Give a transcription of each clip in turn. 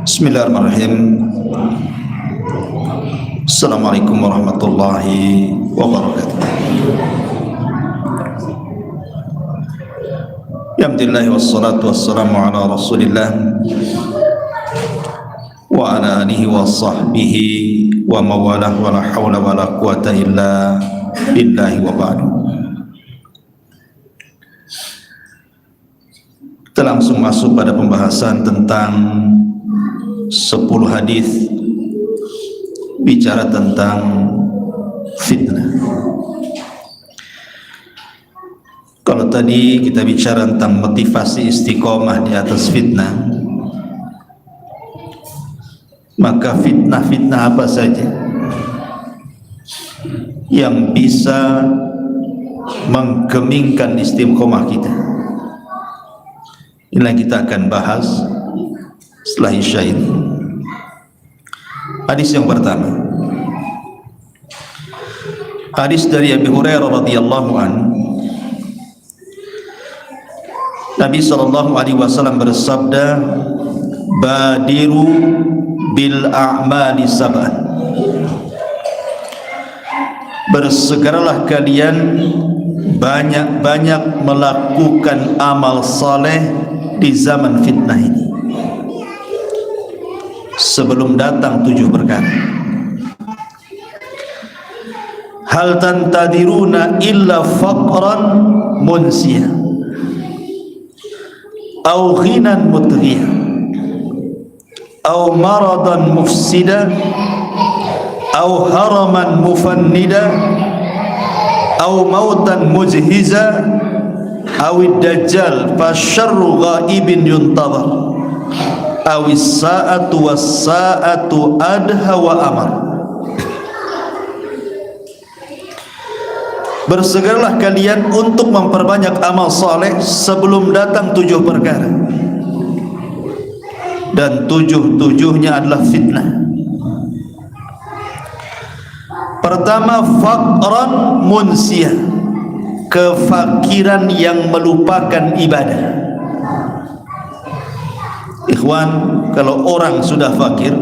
Bismillahirrahmanirrahim. Assalamualaikum warahmatullahi wabarakatuh. Alhamdulillah wassalatu wassalamu ala Rasulillah wa ala alihi wa sahbihi wa mawalah wa la hawla wa la quwata illa billahi wa ba'du. Kita langsung masuk pada pembahasan tentang 10 hadis bicara tentang fitnah. Kalau tadi kita bicara tentang motivasi istiqomah di atas fitnah, maka fitnah-fitnah apa saja yang bisa menggemingkan istiqomah kita, inilah yang kita akan bahas setelah Isya ini. Hadis yang pertama, hadis dari Abu Hurairah radhiyallahu anhu. Nabi sallallahu alaihi wasallam bersabda, "Badiru bil a'mali sab'an." Bersegeralah kalian banyak-banyak melakukan amal saleh di zaman fitnah ini, sebelum datang 7 perkara. Hal tantadiruna illa faqran munsiya au ghinan mutghiya au maradan mufsida au haraman mufannida au mautan mujhiza au dajjal fasyarru ghaibin yuntadhar awis sa'atu was sa'atu adha wa amar. Bersegeralah kalian untuk memperbanyak amal saleh sebelum datang 7 perkara, dan 7-7-nya adalah fitnah. Pertama, faqran munsiyah, kefakiran yang melupakan ibadah. Ikhwan, kalau orang sudah fakir,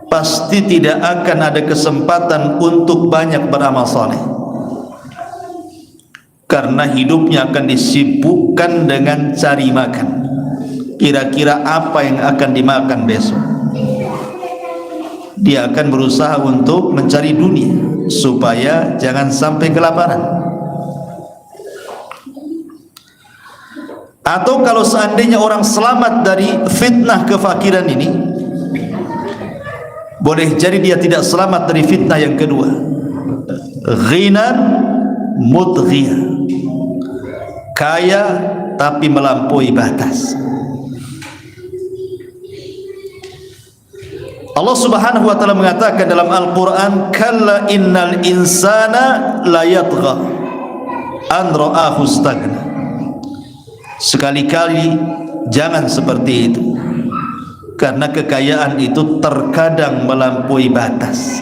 pasti tidak akan ada kesempatan untuk banyak beramal saleh, karena hidupnya akan disibukkan dengan cari makan. Kira-kira apa yang akan dimakan besok? Dia akan berusaha untuk mencari dunia supaya jangan sampai kelaparan. Atau kalau seandainya orang selamat dari fitnah kefakiran ini, boleh jadi dia tidak selamat dari fitnah yang kedua, ghinan mutghiyah, kaya tapi melampaui batas. Allah Subhanahu wa taala mengatakan dalam Al-Qur'an, kalla innal insana la yatgha an ra'ahu istaghna. Sekali-kali jangan seperti itu, karena kekayaan itu terkadang melampaui batas.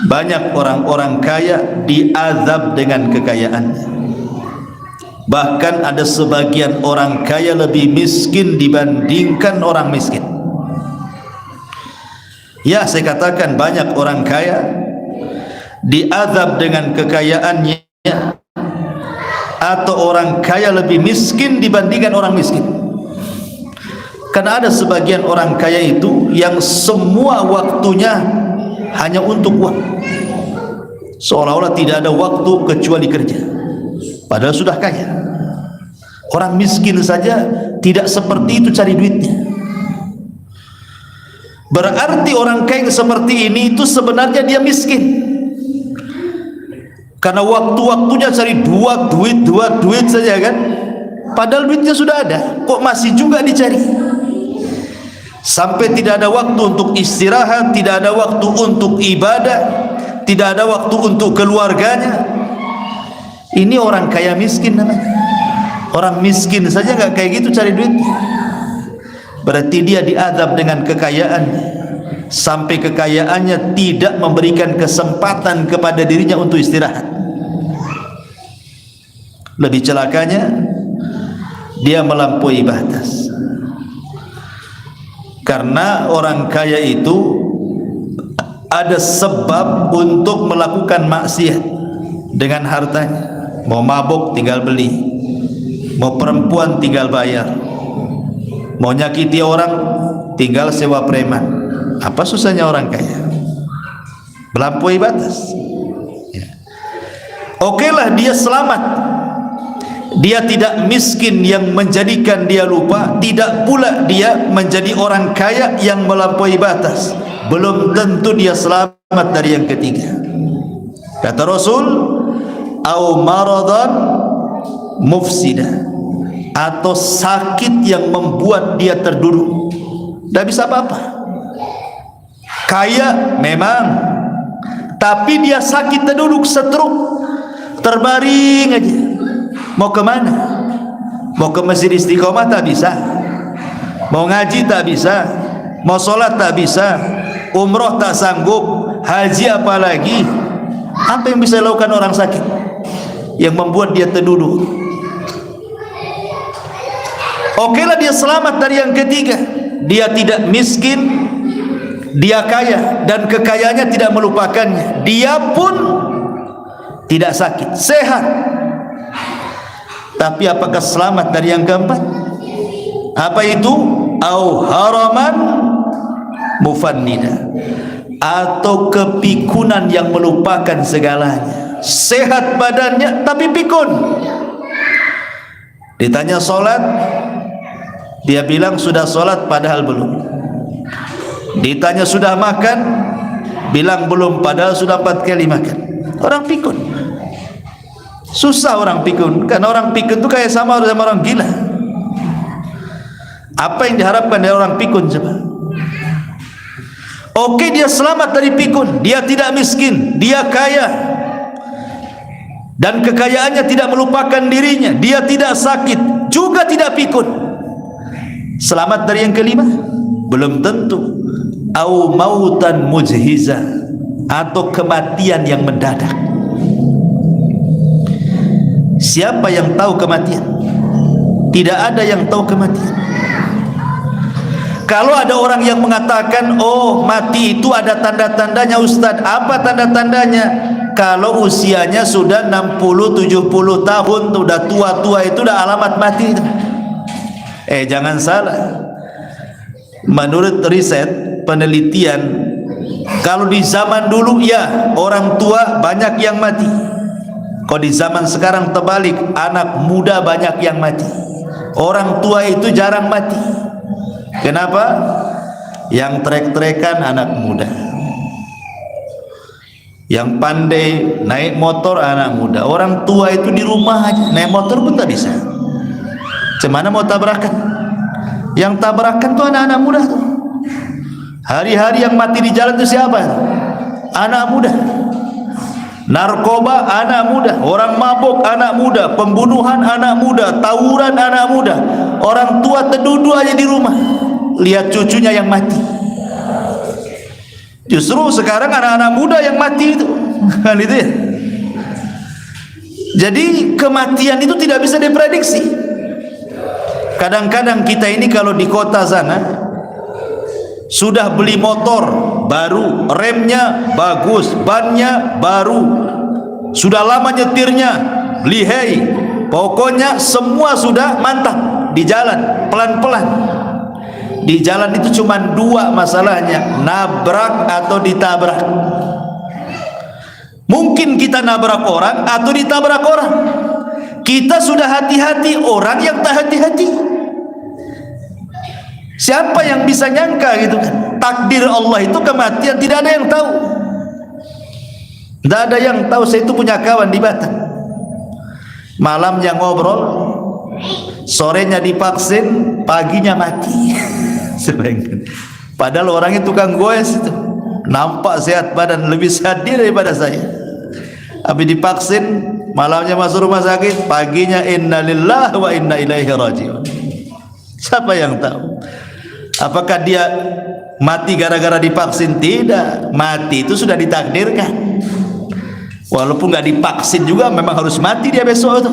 Banyak orang-orang kaya diazab dengan kekayaannya. Bahkan ada sebagian orang kaya lebih miskin dibandingkan orang miskin. Ya, saya katakan banyak orang kaya diazab dengan kekayaannya, atau orang kaya lebih miskin dibandingkan orang miskin. Karena ada sebagian orang kaya itu yang semua waktunya hanya untuk uang, seolah-olah tidak ada waktu kecuali kerja, padahal sudah kaya. Orang miskin saja tidak seperti itu cari duitnya. Berarti orang kaya seperti ini itu sebenarnya dia miskin, karena waktu-waktunya cari duit saja kan, padahal duitnya sudah ada, kok masih juga dicari. Sampai tidak ada waktu untuk istirahat, tidak ada waktu untuk ibadah, tidak ada waktu untuk keluarganya. Ini orang kaya miskin namanya. Orang miskin saja nggak kayak gitu cari duit, berarti dia diazab dengan kekayaannya, sampai kekayaannya tidak memberikan kesempatan kepada dirinya untuk istirahat. Lebih celakanya, dia melampaui batas. Karena orang kaya itu ada sebab untuk melakukan maksiat dengan hartanya. Mau mabuk tinggal beli, mau perempuan tinggal bayar, mau nyakiti orang tinggal sewa preman. Apa susahnya orang kaya? Melampaui batas. Okelah dia selamat, dia tidak miskin yang menjadikan dia lupa, tidak pula dia menjadi orang kaya yang melampaui batas. Belum tentu dia selamat dari yang ketiga. Kata Rasul, au maradan mufsida, atau sakit yang membuat dia terduduk, tidak bisa apa-apa. Kaya memang, tapi dia sakit terduduk, stroke, terbaring aja. Mau kemana? Mau ke masjid Istiqomah tak bisa, mau ngaji tak bisa, mau sholat tak bisa, umroh tak sanggup, haji apalagi. Apa yang bisa dilakukan orang sakit yang membuat dia terduduk? Okelah dia selamat dari yang ketiga, dia tidak miskin, dia kaya, dan kekayaannya tidak melupakannya. Dia pun tidak sakit, sehat. Tapi apakah selamat dari yang keempat? Apa itu? Au haraman mufannida, atau kepikunan yang melupakan segalanya. Sehat badannya tapi pikun. Ditanya sholat, dia bilang sudah sholat padahal belum. Ditanya sudah makan, bilang belum padahal sudah 4 kali makan. Orang pikun. Susah orang pikun, karena orang pikun itu kayak sama orang gila. Apa yang diharapkan dari orang pikun coba? Oke, dia selamat dari pikun, dia tidak miskin, dia kaya, dan kekayaannya tidak melupakan dirinya, dia tidak sakit, juga tidak pikun. Selamat dari yang kelima? Belum tentu. Au mautan mujhiza, atau kematian yang mendadak. Siapa yang tahu kematian? Tidak ada yang tahu kematian. Kalau ada orang yang mengatakan, oh mati itu ada tanda-tandanya Ustadz. Apa tanda-tandanya? Kalau usianya sudah 60-70 tahun, sudah tua-tua, itu sudah alamat mati. Jangan salah. Menurut riset, penelitian, kalau di zaman dulu ya orang tua banyak yang mati. Kalau di zaman sekarang terbalik, anak muda banyak yang mati. Orang tua itu jarang mati. Kenapa? Yang trek-trekan anak muda, yang pandai naik motor anak muda. Orang tua itu di rumah aja, naik motor pun tak bisa. Cemana mau tabrakan? Yang tabrakan tuh anak-anak muda tuh. Hari-hari yang mati di jalan itu siapa? Anak muda. Narkoba anak muda, orang mabuk anak muda, pembunuhan anak muda, tawuran anak muda. Orang tua terduduk aja di rumah, lihat cucunya yang mati. Justru sekarang anak-anak muda yang mati itu, kan itu ya. Jadi kematian itu tidak bisa diprediksi. Kadang-kadang kita ini kalau di kota sana sudah beli motor baru, remnya bagus, bannya baru, sudah lama nyetirnya, lihai, pokoknya semua sudah mantap. Di jalan pelan-pelan. Di jalan itu cuma 2 masalahnya, nabrak atau ditabrak. Mungkin kita nabrak orang atau ditabrak orang. Kita sudah hati-hati, orang yang tak hati-hati. Siapa yang bisa nyangka gitu kan? Takdir Allah itu kematian, tidak ada yang tahu. Tidak ada yang tahu. Saya itu punya kawan di Batam, malamnya ngobrol, sorenya divaksin, paginya mati. Padahal orangnya tukang goes itu, nampak sehat badan, lebih sehat dia daripada saya. Habis divaksin, malamnya masuk rumah sakit, paginya innalillahi wa inna ilaihi rajiun. Siapa yang tahu? Apakah dia mati gara-gara divaksin? Tidak, mati itu sudah ditakdirkan. Walaupun nggak divaksin juga memang harus mati dia besok itu.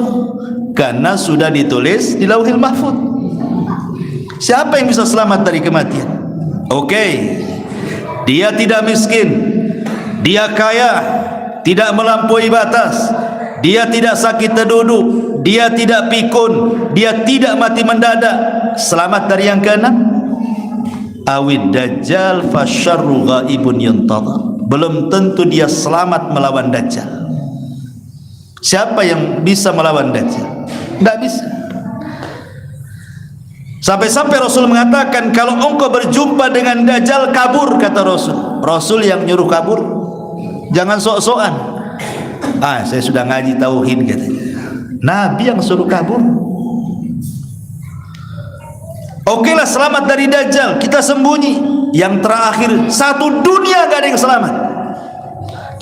karena sudah ditulis di Lauhil Mahfuz. Siapa yang bisa selamat dari kematian? Oke, dia tidak miskin, dia kaya, tidak melampaui batas, dia tidak sakit terduduk, dia tidak pikun, dia tidak mati mendadak. Selamat dari yang keenam, awid dajjal fasyarru ghaibun yuntadhar. Belum tentu dia selamat melawan dajjal. Siapa yang bisa melawan dajjal? Tidak bisa. Sampai-sampai Rasul mengatakan, kalau engkau berjumpa dengan dajjal, kabur, kata Rasul. Rasul yang nyuruh kabur. Jangan sok-sokan. Saya sudah ngaji tauhid, katanya. Nabi yang suruh kabur. Okelah, selamat dari dajjal, kita sembunyi. Yang terakhir, satu dunia gak ada yang selamat.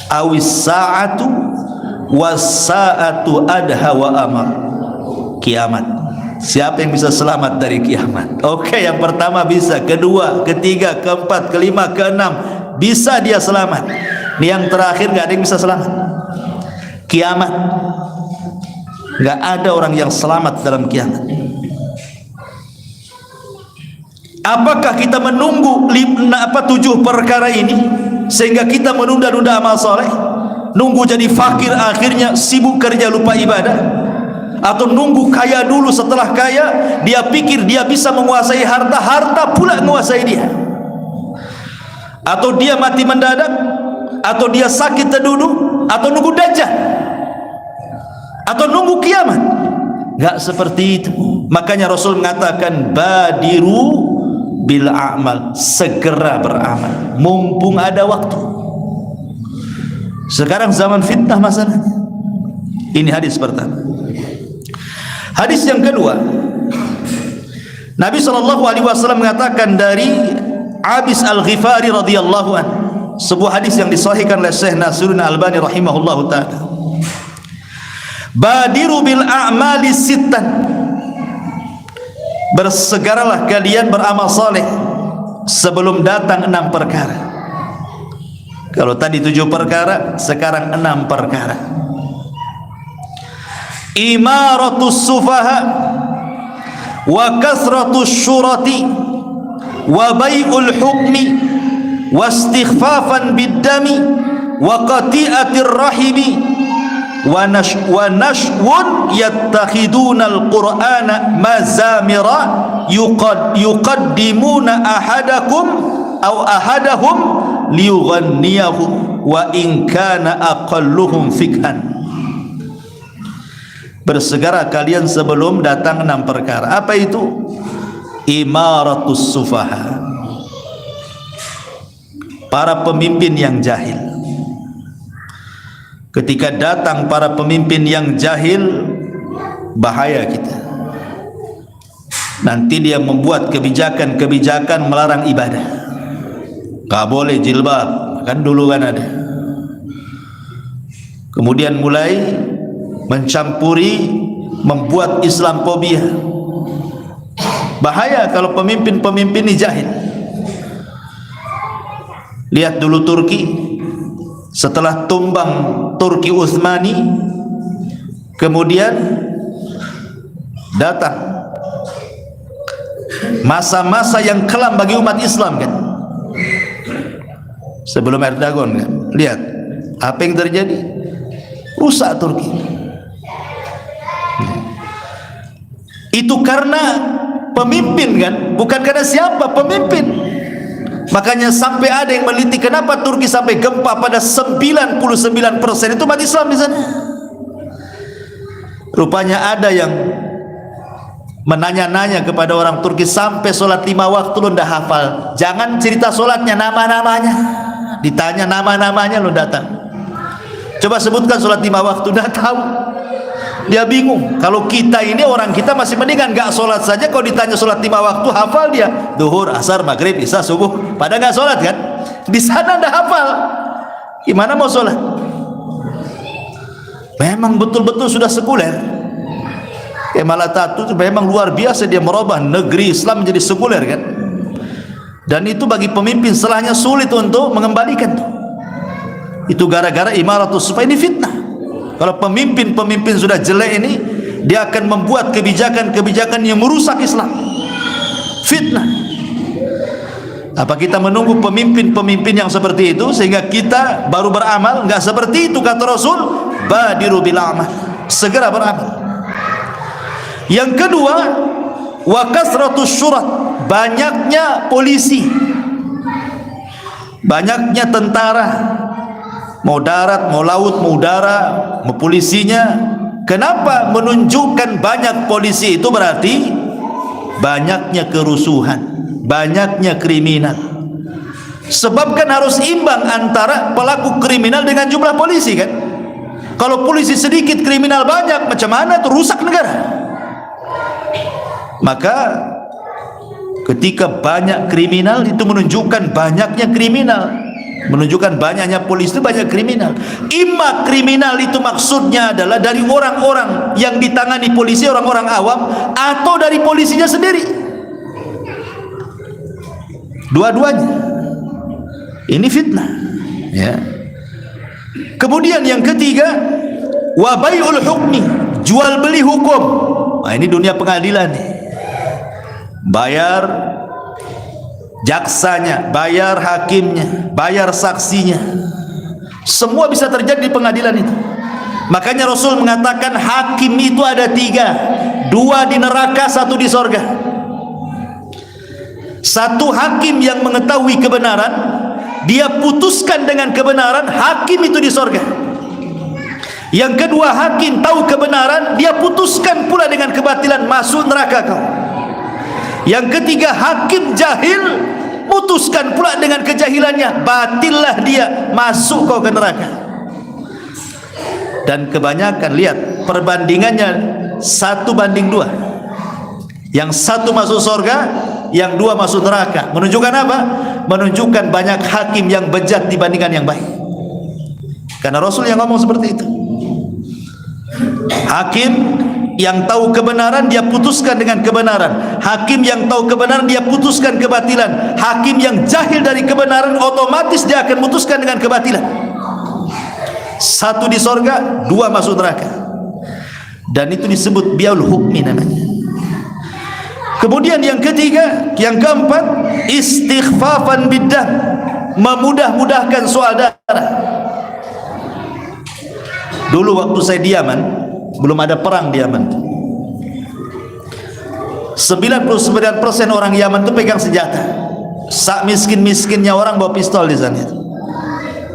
Awis sa'atu was sa'atu adha wa amar. Kiamat. Siapa yang bisa selamat dari kiamat? Oke, yang pertama bisa, kedua, ketiga, keempat, kelima, keenam, bisa dia selamat. Ini yang terakhir gak ada yang bisa selamat. Kiamat. Gak ada orang yang selamat dalam kiamat. Apakah kita menunggu 7 perkara ini sehingga kita menunda-nunda amal soleh, nunggu jadi fakir akhirnya sibuk kerja lupa ibadah? Atau nunggu kaya dulu, setelah kaya dia pikir dia bisa menguasai harta, harta pula menguasai dia? Atau dia mati mendadak, atau dia sakit terduduk, atau nunggu dajjal, atau nunggu kiamat? Gak seperti itu. Makanya Rasul mengatakan, badiru bil a'mal, segera beramal mumpung ada waktu. Sekarang zaman fitnah masalahnya. Ini hadis pertama. Hadis yang kedua, Nabi SAW mengatakan dari Abis Al-Ghifari radhiyallahu anhu, sebuah hadis yang disahihkan oleh Syekh Nasiruddin Albani rahimahullahu ta'ala. Badiru bil a'mali sittan, bersegeralah kalian beramal saleh sebelum datang 6 perkara. Kalau tadi 7 perkara, sekarang 6 perkara. Imaratus sufaha wa kasratus syurati wa bai'ul hukmi wa istighfafan biddami wa qati'atir rahimi wa nashwun yattakhidunal qur'ana mazamira yuqaddimuna ahadakum aw ahadahum liyughanniyahu wa in kana aqalluhum fikhan. Bersegera kalian sebelum datang 6 perkara. Apa itu? Imaratus sufaha, para pemimpin yang jahil. Ketika datang para pemimpin yang jahil, bahaya kita. Nanti dia membuat kebijakan-kebijakan melarang ibadah. Gak boleh jilbab, kan dulu kan ada. Kemudian mulai mencampuri, membuat Islamfobia. Bahaya kalau pemimpin-pemimpin ini jahil. Lihat dulu Turki, setelah tumbang Turki Utsmani, kemudian datang masa-masa yang kelam bagi umat Islam, kan? Sebelum Erdogan, kan? Lihat apa yang terjadi, rusak Turki. Itu karena pemimpin, kan? Bukan karena siapa, pemimpin. Makanya sampai ada yang meneliti kenapa Turki sampai gempa pada 99% itu umat Islam di sana. Rupanya ada yang menanya-nanya kepada orang Turki, sampai sholat 5 waktu lo ndak hafal. Jangan cerita sholatnya, nama-namanya. Ditanya nama-namanya lo datang. Coba sebutkan sholat 5 waktu, ndak tahu. Dia bingung. Kalau kita ini, orang kita masih mendingan gak sholat saja. Kalau ditanya sholat 5 waktu, hafal dia. Duhur, asar, maghrib, isya, subuh. Pada gak sholat, kan? Di sana dah hafal. Gimana mau sholat? Memang betul-betul sudah sekuler. Kemal Atatürk itu memang luar biasa. Dia merubah negeri Islam menjadi sekuler, kan? Dan itu bagi pemimpin setelahnya sulit untuk mengembalikan. Itu gara-gara imaratus sufaha, ini fitnah. Kalau pemimpin-pemimpin sudah jelek ini, dia akan membuat kebijakan-kebijakan yang merusak Islam. Fitnah. Apa kita menunggu pemimpin-pemimpin yang seperti itu sehingga kita baru beramal? Enggak seperti itu kata Rasul, badiru bil amal, segera beramal. Yang kedua, wa kasratus syurat, banyaknya polisi, banyaknya tentara, mau darat, mau laut, mau udara, mau polisinya. Kenapa menunjukkan banyak polisi itu? Berarti banyaknya kerusuhan, banyaknya kriminal. Sebab kan harus imbang antara pelaku kriminal dengan jumlah polisi kan. Kalau polisi sedikit, kriminal banyak, macam mana itu rusak negara. Maka ketika banyak kriminal itu menunjukkan banyaknya kriminal, menunjukkan banyaknya polisi itu banyak kriminal. Imma kriminal itu maksudnya adalah dari orang-orang yang ditangani polisi, orang-orang awam, atau dari polisinya sendiri. Dua-duanya. Ini fitnah, ya. Kemudian yang ketiga, wa bai'ul hukmi, jual beli hukum. Nah, ini dunia pengadilan nih. Bayar jaksanya, bayar hakimnya, bayar saksinya, semua bisa terjadi di pengadilan itu. Makanya Rasul mengatakan hakim itu ada 3, 2 di neraka, 1 di sorga. Satu hakim yang mengetahui kebenaran, dia putuskan dengan kebenaran, hakim itu di sorga. Yang kedua, hakim tahu kebenaran, dia putuskan pula dengan kebatilan, masuk neraka kau. Yang ketiga, hakim jahil, putuskan pula dengan kejahilannya, batillah dia, masuk kau ke neraka. Dan kebanyakan lihat perbandingannya 1:2. Yang 1 masuk surga, yang 2 masuk neraka. Menunjukkan apa? Menunjukkan banyak hakim yang bejat dibandingkan yang baik. Karena Rasul yang ngomong seperti itu. Hakim yang tahu kebenaran, dia putuskan dengan kebenaran. Hakim yang tahu kebenaran, dia putuskan kebatilan. Hakim yang jahil dari kebenaran, otomatis dia akan putuskan dengan kebatilan. 1 di sorga, 2 masuk neraka. Dan itu disebut biaul hukmi namanya. Kemudian yang ketiga, yang keempat, istighfafan biddam, memudah-mudahkan soal darah. Dulu waktu saya di Yaman, belum ada perang di Yaman, 99% orang Yaman itu pegang senjata. Sak miskin-miskinnya orang bawa pistol di sana.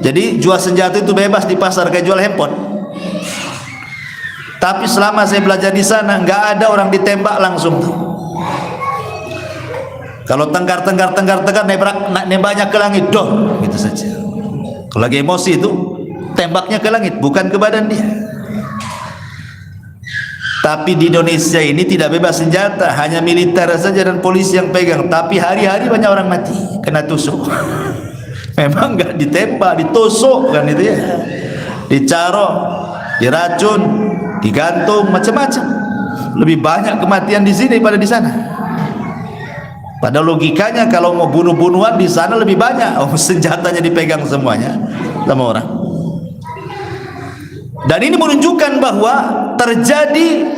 Jadi jual senjata itu bebas di pasar, kayak jual handphone. Tapi selama saya belajar di sana, nggak ada orang ditembak langsung tuh. Kalau tengkar nembaknya ke langit, doh, gitu saja. Kalau lagi emosi itu tembaknya ke langit, bukan ke badan dia. Tapi di Indonesia ini tidak bebas senjata, hanya militer saja dan polisi yang pegang. Tapi hari-hari banyak orang mati kena tusuk. Memang nggak ditembak, ditusuk kan itu ya, dicarok, diracun, digantung, macam-macam. Lebih banyak kematian di sini daripada di sana. Pada logikanya kalau mau bunuh-bunuhan di sana lebih banyak, senjatanya dipegang semuanya sama orang. Dan ini menunjukkan bahwa terjadi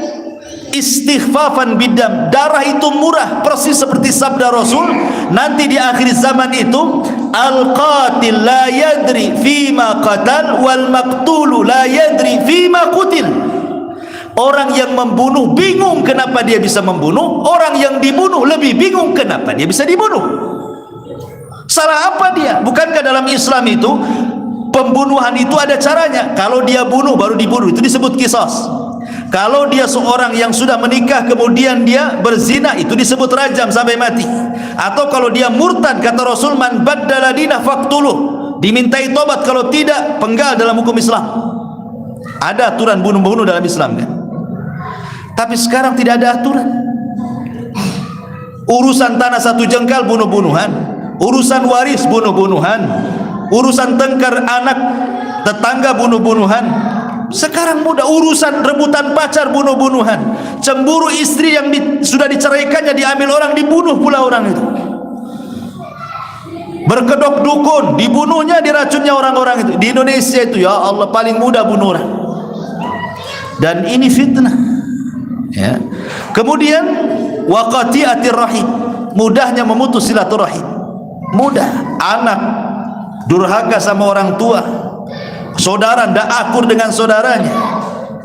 istighfafan bidam, darah itu murah, persis seperti sabda Rasul, nanti di akhir zaman itu al-qatil la yadri fima qatal wal maqtulu la yadri fima qutil. Orang yang membunuh bingung kenapa dia bisa membunuh, orang yang dibunuh lebih bingung kenapa dia bisa dibunuh. Salah apa dia? Bukankah dalam Islam itu pembunuhan itu ada caranya? Kalau dia bunuh baru dibunuh, itu disebut qisas. Kalau dia seorang yang sudah menikah kemudian dia berzina, itu disebut rajam sampai mati. Atau kalau dia murtad, kata Rasul, man baddala dinah faqtuluh, dimintai tobat, kalau tidak penggal dalam hukum Islam. Ada aturan bunuh-bunuh dalam Islam kan? Tapi sekarang tidak ada aturan. Urusan tanah 1 jengkal bunuh-bunuhan, urusan waris bunuh-bunuhan, urusan tengkar anak tetangga bunuh-bunuhan. Sekarang mudah, urusan rebutan pacar bunuh-bunuhan, cemburu istri yang sudah diceraikannya diambil orang, dibunuh pula orang itu. Berkedok dukun, dibunuhnya, diracunnya orang-orang itu. Di Indonesia itu ya Allah paling mudah bunuh orang. Dan ini fitnah. Ya. Kemudian wa qati'atir rahim, mudahnya memutus silaturahim. Mudah. Anak durhaka sama orang tua, saudara ndak akur dengan saudaranya,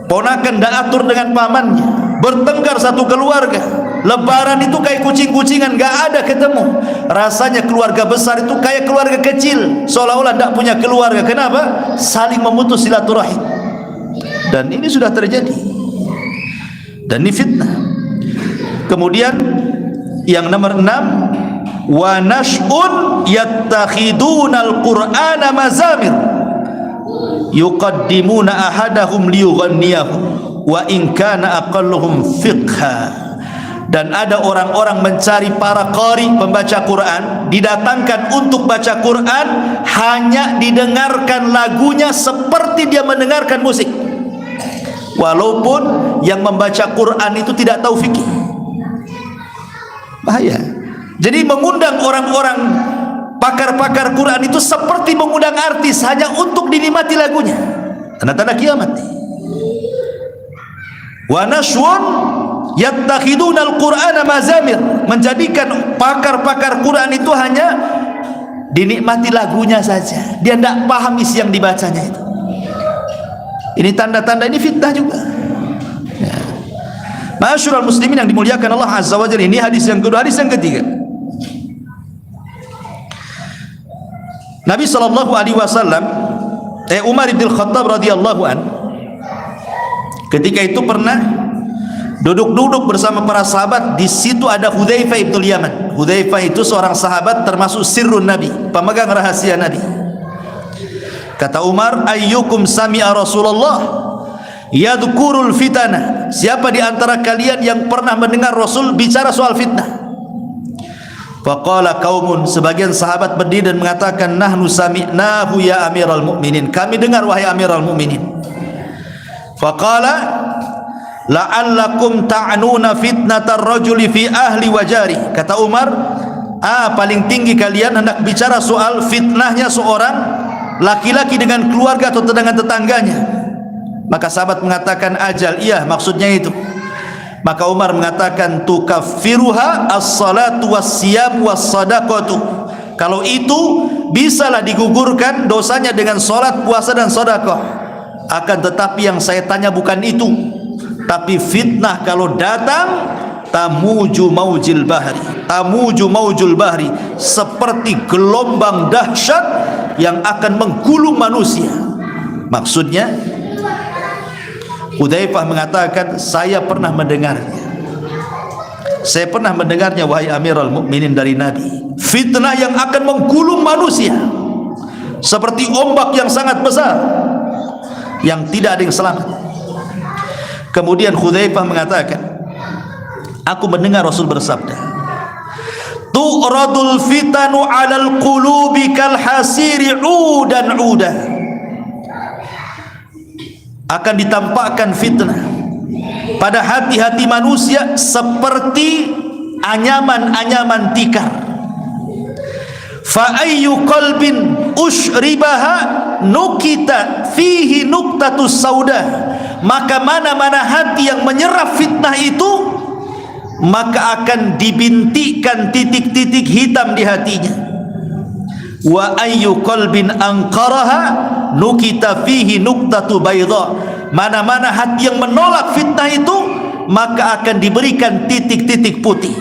ponakan ndak atur dengan pamannya, bertengkar satu keluarga. Lebaran itu kayak kucing-kucingan, gak ada ketemu. Rasanya keluarga besar itu kayak keluarga kecil, seolah-olah ndak punya keluarga. Kenapa? Saling memutus silaturahim. Dan ini sudah terjadi, dan ini fitnah. Kemudian yang nomor 6, wa nash'un yattakhidunal qur'ana mazamir yuqaddimuna ahadahum liyughanniyahu wa in kana aqalluhum fiqha. Dan ada orang-orang mencari para qari, pembaca Quran, didatangkan untuk baca Quran, hanya didengarkan lagunya seperti dia mendengarkan musik, walaupun yang membaca Quran itu tidak tahu fikih. Bahaya. Jadi mengundang orang-orang pakar-pakar Quran itu seperti mengundang artis, hanya untuk dinikmati lagunya. Tanda-tanda kiamat. Wa nashwun yattakhidunal qur'ana mazamir, menjadikan pakar-pakar Quran itu hanya dinikmati lagunya saja, dia tidak paham isi yang dibacanya itu. Ini tanda-tanda, ini fitnah juga. Ya. Ma'asyiral muslimin yang dimuliakan Allah Azza wa Jalla, ini hadis yang kedua. Hadis yang ketiga, Nabi sallallahu alaihi wasallam, Umar bin Khattab radhiyallahu an, ketika itu pernah duduk-duduk bersama para sahabat. Di situ ada Hudzaifah bin Yaman. Hudzaifah itu seorang sahabat termasuk sirrun Nabi, pemegang rahasia Nabi. Kata Umar, ayyukum sami'a Rasulullah yadhkurul fitana, siapa di antara kalian yang pernah mendengar Rasul bicara soal fitnah? Faqala qaumun, sebagian sahabat berdiri dan mengatakan, nahnu sami'nahu ya amiral mu'minin, kami dengar wahai amiral mu'minin. Faqala la'allakum ta'nuna fitnatar rajuli fi ahli wa jari. Kata Umar, paling tinggi kalian hendak bicara soal fitnahnya seorang laki-laki dengan keluarga atau dengan tetangganya. Maka sahabat mengatakan, ajal, iya maksudnya itu. Maka Umar mengatakan, tukaffiruha as-salatu was-siyam was-sadaqatu, kalau itu bisalah digugurkan dosanya dengan salat, puasa dan sedekah. Akan tetapi yang saya tanya bukan itu, tapi fitnah kalau datang, tamuju maujil bahri, tamuju maujul bahri, seperti gelombang dahsyat yang akan menggulung manusia. Maksudnya Hudzaifah mengatakan, saya pernah mendengarnya, saya pernah mendengarnya wahai Amirul Mukminin dari Nabi, fitnah yang akan menggulung manusia seperti ombak yang sangat besar yang tidak ada yang selamat. Kemudian Hudzaifah mengatakan, aku mendengar Rasul bersabda, tu'radul fitanu 'alal qulubi kal hasiri 'udan 'udan, akan ditampakkan fitnah pada hati-hati manusia seperti anyaman-anyaman tikar. Fa ayyu qalbin ushribaha nukita fihi nuktatus sauda, maka mana-mana hati yang menyerap fitnah itu, maka akan dibintikkan titik-titik hitam di hatinya. Wa ayyu qalbin anqaraha nukita fihi nuktatu bayda, mana-mana hati yang menolak fitnah itu, maka akan diberikan titik-titik putih.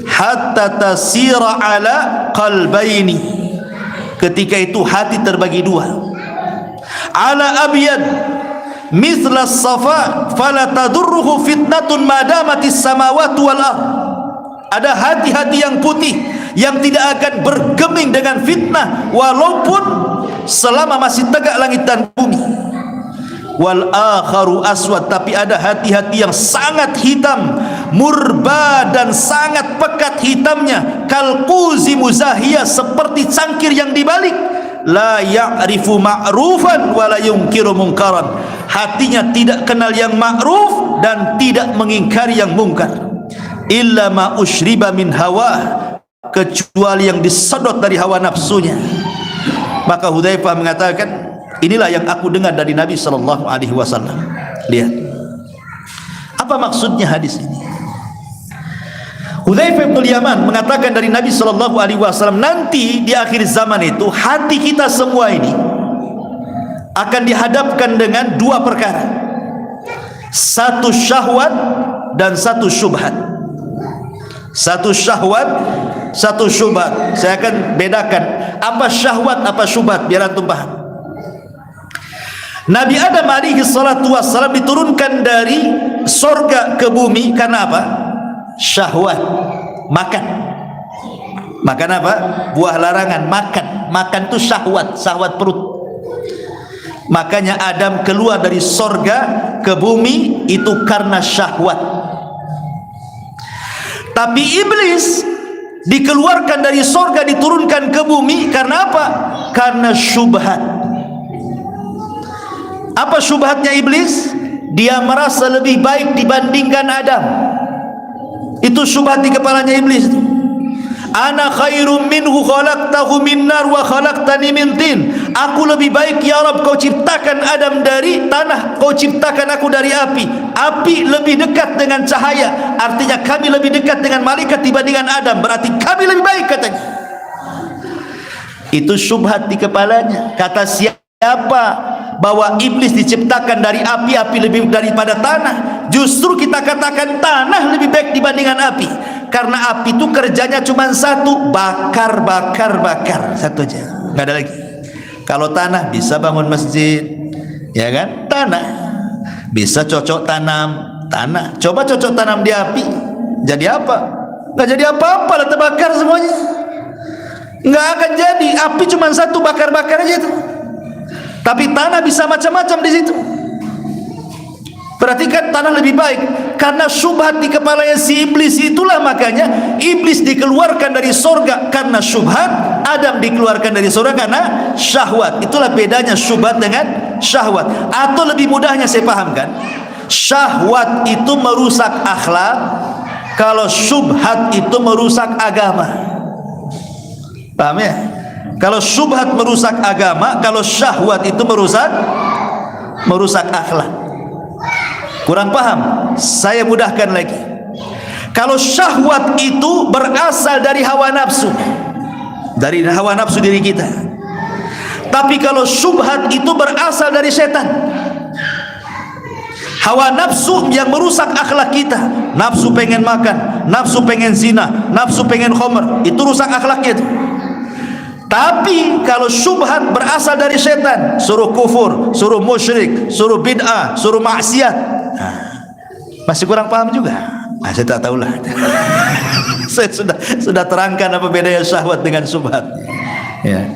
Hatta tasira ala qalbaini, ketika itu hati terbagi dua. Ala abyad mithla safa fala tadurruhu fitnatun madamatis samawati wal ardh, ada hati-hati yang putih yang tidak akan bergeming dengan fitnah walaupun selama masih tegak langit dan bumi. Wal akharu aswad, tapi ada hati-hati yang sangat hitam, murba dan sangat pekat hitamnya, kalquzi muzahiyah, seperti cangkir yang dibalik, la ya'rifu ma'rufan wa la yunkiru munkaran, hatinya tidak kenal yang ma'ruf dan tidak mengingkari yang mungkar. Illa ma ushriba min hawa, kecuali yang disedot dari hawa nafsunya. Maka Hudzaifah mengatakan, inilah yang aku dengar dari Nabi sallallahu alaihi wasallam. Lihat. Apa Apa maksudnya hadis ini? Hudzaifah bin Yaman mengatakan dari Nabi SAW, nanti di akhir zaman itu hati kita semua ini akan dihadapkan dengan dua perkara, satu syahwat dan satu syubhat. Satu syahwat, satu syubhat. Saya akan bedakan apa syahwat, apa syubhat, biar antum paham. Nabi Adam alaihi salatu wassalam diturunkan dari sorga ke bumi karena apa? Syahwat, makan. Makan apa? Buah larangan, makan. Makan itu syahwat, syahwat perut. Makanya Adam keluar dari sorga ke bumi itu karena syahwat. Tapi iblis dikeluarkan dari sorga, diturunkan ke bumi karena apa? Karena syubhat. Apa syubhatnya iblis? Dia merasa lebih baik dibandingkan Adam. Itu syubhat di kepalanya iblis. Ana khairum minhu khalaqtahu min nar wa khalaqtani min tin. Aku lebih baik ya Rabb, kau ciptakan Adam dari tanah, kau ciptakan aku dari api. Api lebih dekat dengan cahaya, artinya kami lebih dekat dengan malaikat dibandingkan Adam, berarti kami lebih baik katanya. Itu syubhat di kepalanya. Kata siapa bahwa iblis diciptakan dari api, api lebih daripada tanah? Justru kita katakan tanah lebih baik dibandingkan api, karena api itu kerjanya cuma satu, bakar, bakar, bakar, satu aja, nggak ada lagi. Kalau tanah bisa bangun masjid, ya kan? Tanah bisa cocok tanam, tanah. Coba cocok tanam di api, jadi apa? Nggak jadi apa-apa lah, terbakar semuanya. Nggak akan jadi. Api cuma satu, bakar-bakar aja itu. Tapi tanah bisa macam-macam di situ. Berarti kan tanah lebih baik. Karena syubhat di kepalanya si iblis itulah, makanya iblis dikeluarkan dari sorga karena syubhat, Adam dikeluarkan dari sorga karena syahwat. Itulah bedanya syubhat dengan syahwat. Atau lebih mudahnya saya pahamkan, syahwat itu merusak akhlak, kalau syubhat itu merusak agama. Paham ya? Kalau syubhat merusak agama, kalau syahwat itu merusak akhlak. Kurang paham? Saya mudahkan lagi. Kalau syahwat itu berasal dari hawa nafsu, dari hawa nafsu diri kita. Tapi kalau syubhat itu berasal dari setan. Hawa nafsu yang merusak akhlak kita. Nafsu pengen makan, nafsu pengen zina, nafsu pengen khamr, itu rusak akhlaknya itu. Tapi kalau syubhat berasal dari setan, suruh kufur, suruh musyrik, suruh bid'ah, suruh maksiat, masih kurang paham juga. Saya tak tahulah. Saya sudah terangkan apa bedanya syahwat dengan syubhat. Ya.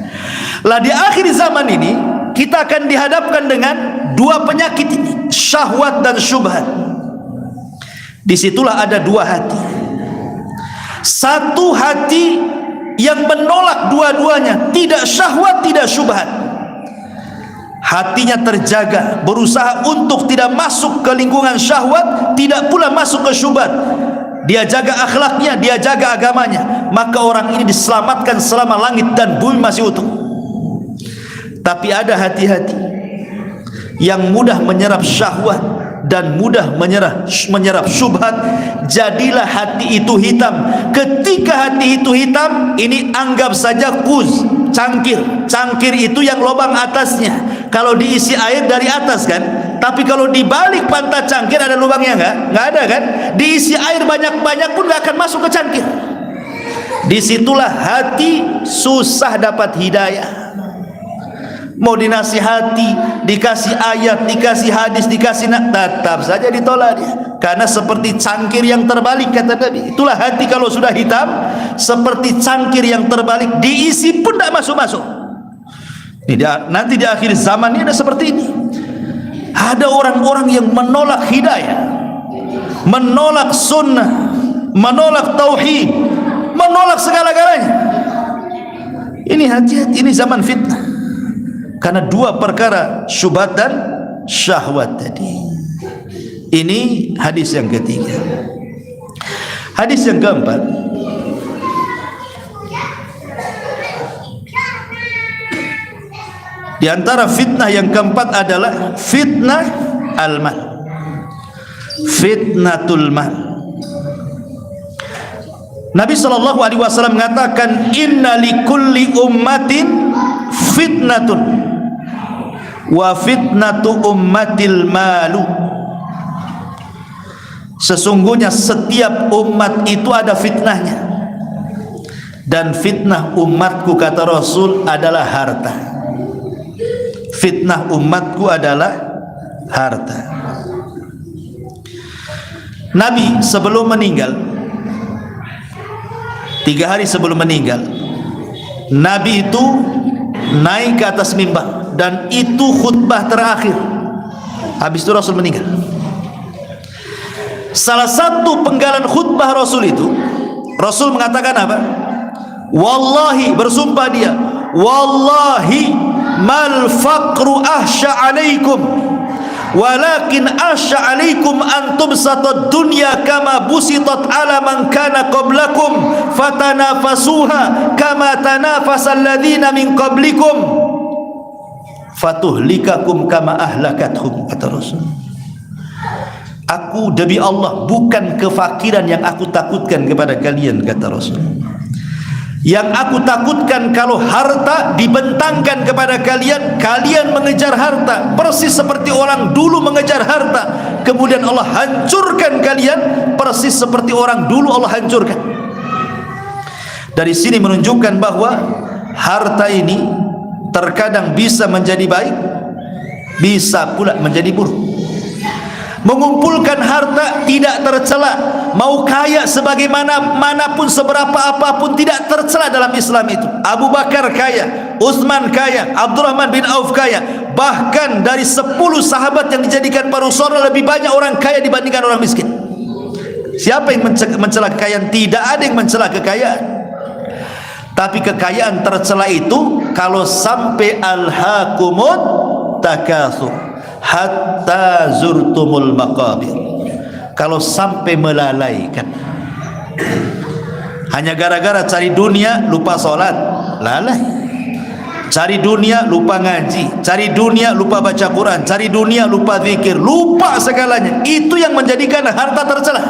Lah di akhir zaman ini kita akan dihadapkan dengan dua penyakit ini, syahwat dan syubhat. Disitulah ada dua hati. Satu hati yang menolak dua-duanya, tidak syahwat, tidak syubhat. Hatinya terjaga, berusaha untuk tidak masuk ke lingkungan syahwat, tidak pula masuk ke syubhat. Dia jaga akhlaknya, dia jaga agamanya, maka orang ini diselamatkan selama langit dan bumi masih utuh. Tapi ada hati-hati yang mudah menyerap syahwat dan mudah menyerap syubhat. Jadilah hati itu hitam. Ketika hati itu hitam, ini anggap saja kuz, cangkir. Cangkir itu yang lubang atasnya, kalau diisi air dari atas kan. Tapi kalau di balik pantat cangkir ada lubangnya nggak ada kan. Diisi air banyak-banyak pun nggak akan masuk ke cangkir. Disitulah hati susah dapat hidayah. Mau dinasihati, dikasih ayat, dikasih hadis, dikasih tetap saja ditolak dia. Karena seperti cangkir yang terbalik, kata Nabi. Itulah hati kalau sudah hitam, seperti cangkir yang terbalik, diisi pun tidak masuk-masuk. Nanti di akhir zaman ini ada seperti ini. Ada orang-orang yang menolak hidayah, menolak sunnah, menolak tauhid, menolak segala-galanya. Ini hati-hati, ini zaman fitnah. Karena dua perkara, syubhat dan syahwat tadi. Ini hadis yang ketiga. Hadis yang keempat, di antara fitnah yang keempat adalah fitnah al-mal. fitnatul mal. Nabi SAW mengatakan, inna likulli ummatin fitnatun wa fitnatu ummatil malu. Sesungguhnya setiap umat itu ada fitnahnya, dan fitnah umatku, kata Rasul, adalah harta. Fitnah umatku adalah harta. Nabi sebelum meninggal, 3 hari sebelum meninggal, Nabi itu naik ke atas mimbar, dan itu khutbah terakhir. Habis itu Rasul meninggal. Salah satu penggalan khutbah Rasul itu, Rasul mengatakan apa? Wallahi, bersumpah dia, wallahi mal faqru ahsya alaikum walakin ahsya alaikum antum satad dunya kama busitat ala man kana qablakum fatanafasuha kama tanafasal ladzina min qablikum fatuhlikakum kama ahlakathum, kata Rasul. Aku demi Allah, bukan kefakiran yang aku takutkan kepada kalian, kata Rasul. Yang aku takutkan kalau harta dibentangkan kepada kalian, kalian mengejar harta persis seperti orang dulu mengejar harta, kemudian Allah hancurkan kalian persis seperti orang dulu Allah hancurkan. Dari sini menunjukkan bahwa harta ini terkadang bisa menjadi baik, bisa pula menjadi buruk. Mengumpulkan harta tidak tercela, mau kaya sebagaimana manapun, seberapa apapun, tidak tercela dalam Islam itu. Abu Bakar kaya, Utsman kaya, Abdurrahman bin Auf kaya, bahkan dari 10 sahabat yang dijadikan para rasul lebih banyak orang kaya dibandingkan orang miskin. Siapa yang mencela kekayaan? Tidak ada yang mencela kekayaan. Tapi kekayaan tercela itu kalau sampai alhaqumut takatsur hatta zurtumul maqabir, kalau sampai melalaikan, hanya gara-gara cari dunia lupa sholat, lalai. Cari dunia lupa ngaji, cari dunia lupa baca Quran, cari dunia lupa zikir, lupa segalanya. Itu yang menjadikan harta tercela.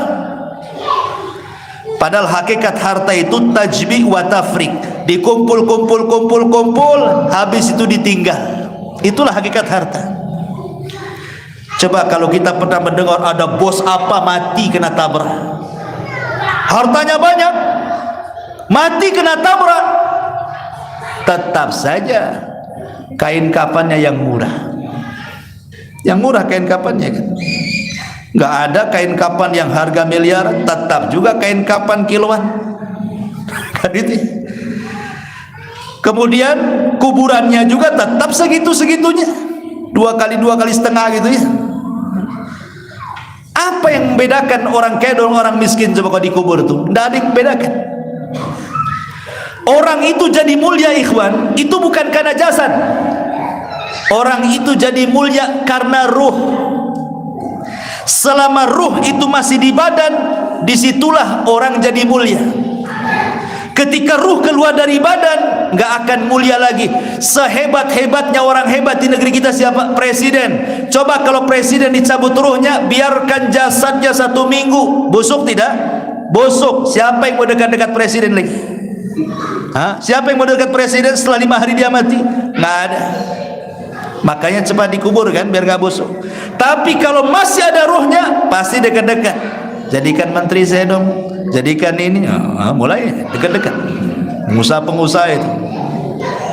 Padahal hakikat harta itu tajbi' wa tafrik, dikumpul, habis itu ditinggal. Itulah hakikat harta. Coba kalau kita pernah mendengar ada bos apa mati kena tabrak, hartanya banyak, mati kena tabrak, tetap saja kain kafannya yang murah. Yang murah kain kafannya kan. Nggak ada kain kafan yang harga miliar, tetap juga kain kafan kiloan. Kan itu. Kemudian kuburannya juga tetap segitu-segitunya, 2 kali setengah gitu ya. Apa yang membedakan orang kaya dan orang miskin coba kalau dikubur itu? Tidak ada yang membedakan. Orang itu jadi mulia, ikhwan, itu bukan karena jasad. Orang itu jadi mulia karena ruh. Selama ruh itu masih di badan, disitulah orang jadi mulia. Ketika ruh keluar dari badan, nggak akan mulia lagi. Sehebat-hebatnya orang hebat di negeri kita siapa? Presiden. Coba kalau presiden dicabut ruhnya, biarkan jasadnya 1 minggu, busuk tidak? Busuk. Siapa yang mau dekat-dekat presiden lagi? Hah? Siapa yang mau dekat presiden setelah 5 hari dia mati? Nggak ada. Makanya cepat dikubur kan, biar nggak busuk. Tapi kalau masih ada ruhnya, pasti dekat-dekat. Jadikan menteri saya dong, jadikan ini, mulai dekat-dekat. Pengusaha itu,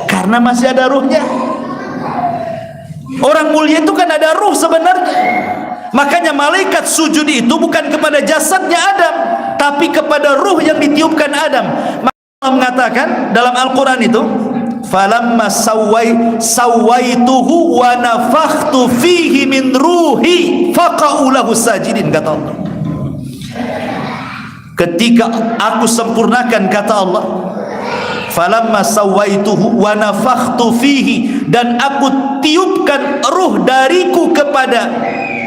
karena masih ada ruhnya. Orang mulia itu kan ada ruh sebenarnya. Makanya malaikat sujud itu bukan kepada jasadnya Adam, tapi kepada ruh yang ditiupkan Adam. Maka Allah mengatakan dalam Al-Quran itu, falamma sawaituhu wa nafakhtu fihi min ruhi faqa'u lahu sajidin, kata Allah. Ketika aku sempurnakan, kata Allah, falamma sawaituhu wa nafakhtu fihi, dan aku tiupkan ruh dariku kepada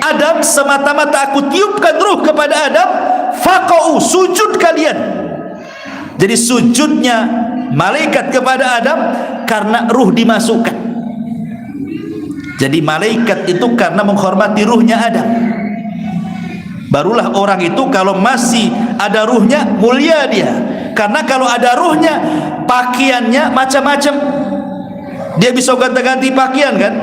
Adam, semata-mata aku tiupkan ruh kepada Adam, faqa'u, sujud kalian. Jadi sujudnya malaikat kepada Adam karena ruh dimasukkan. Jadi malaikat itu karena menghormati ruhnya Adam. Barulah orang itu kalau masih ada ruhnya mulia dia. Karena kalau ada ruhnya, pakaiannya macam-macam. Dia bisa ganti-ganti pakaian kan?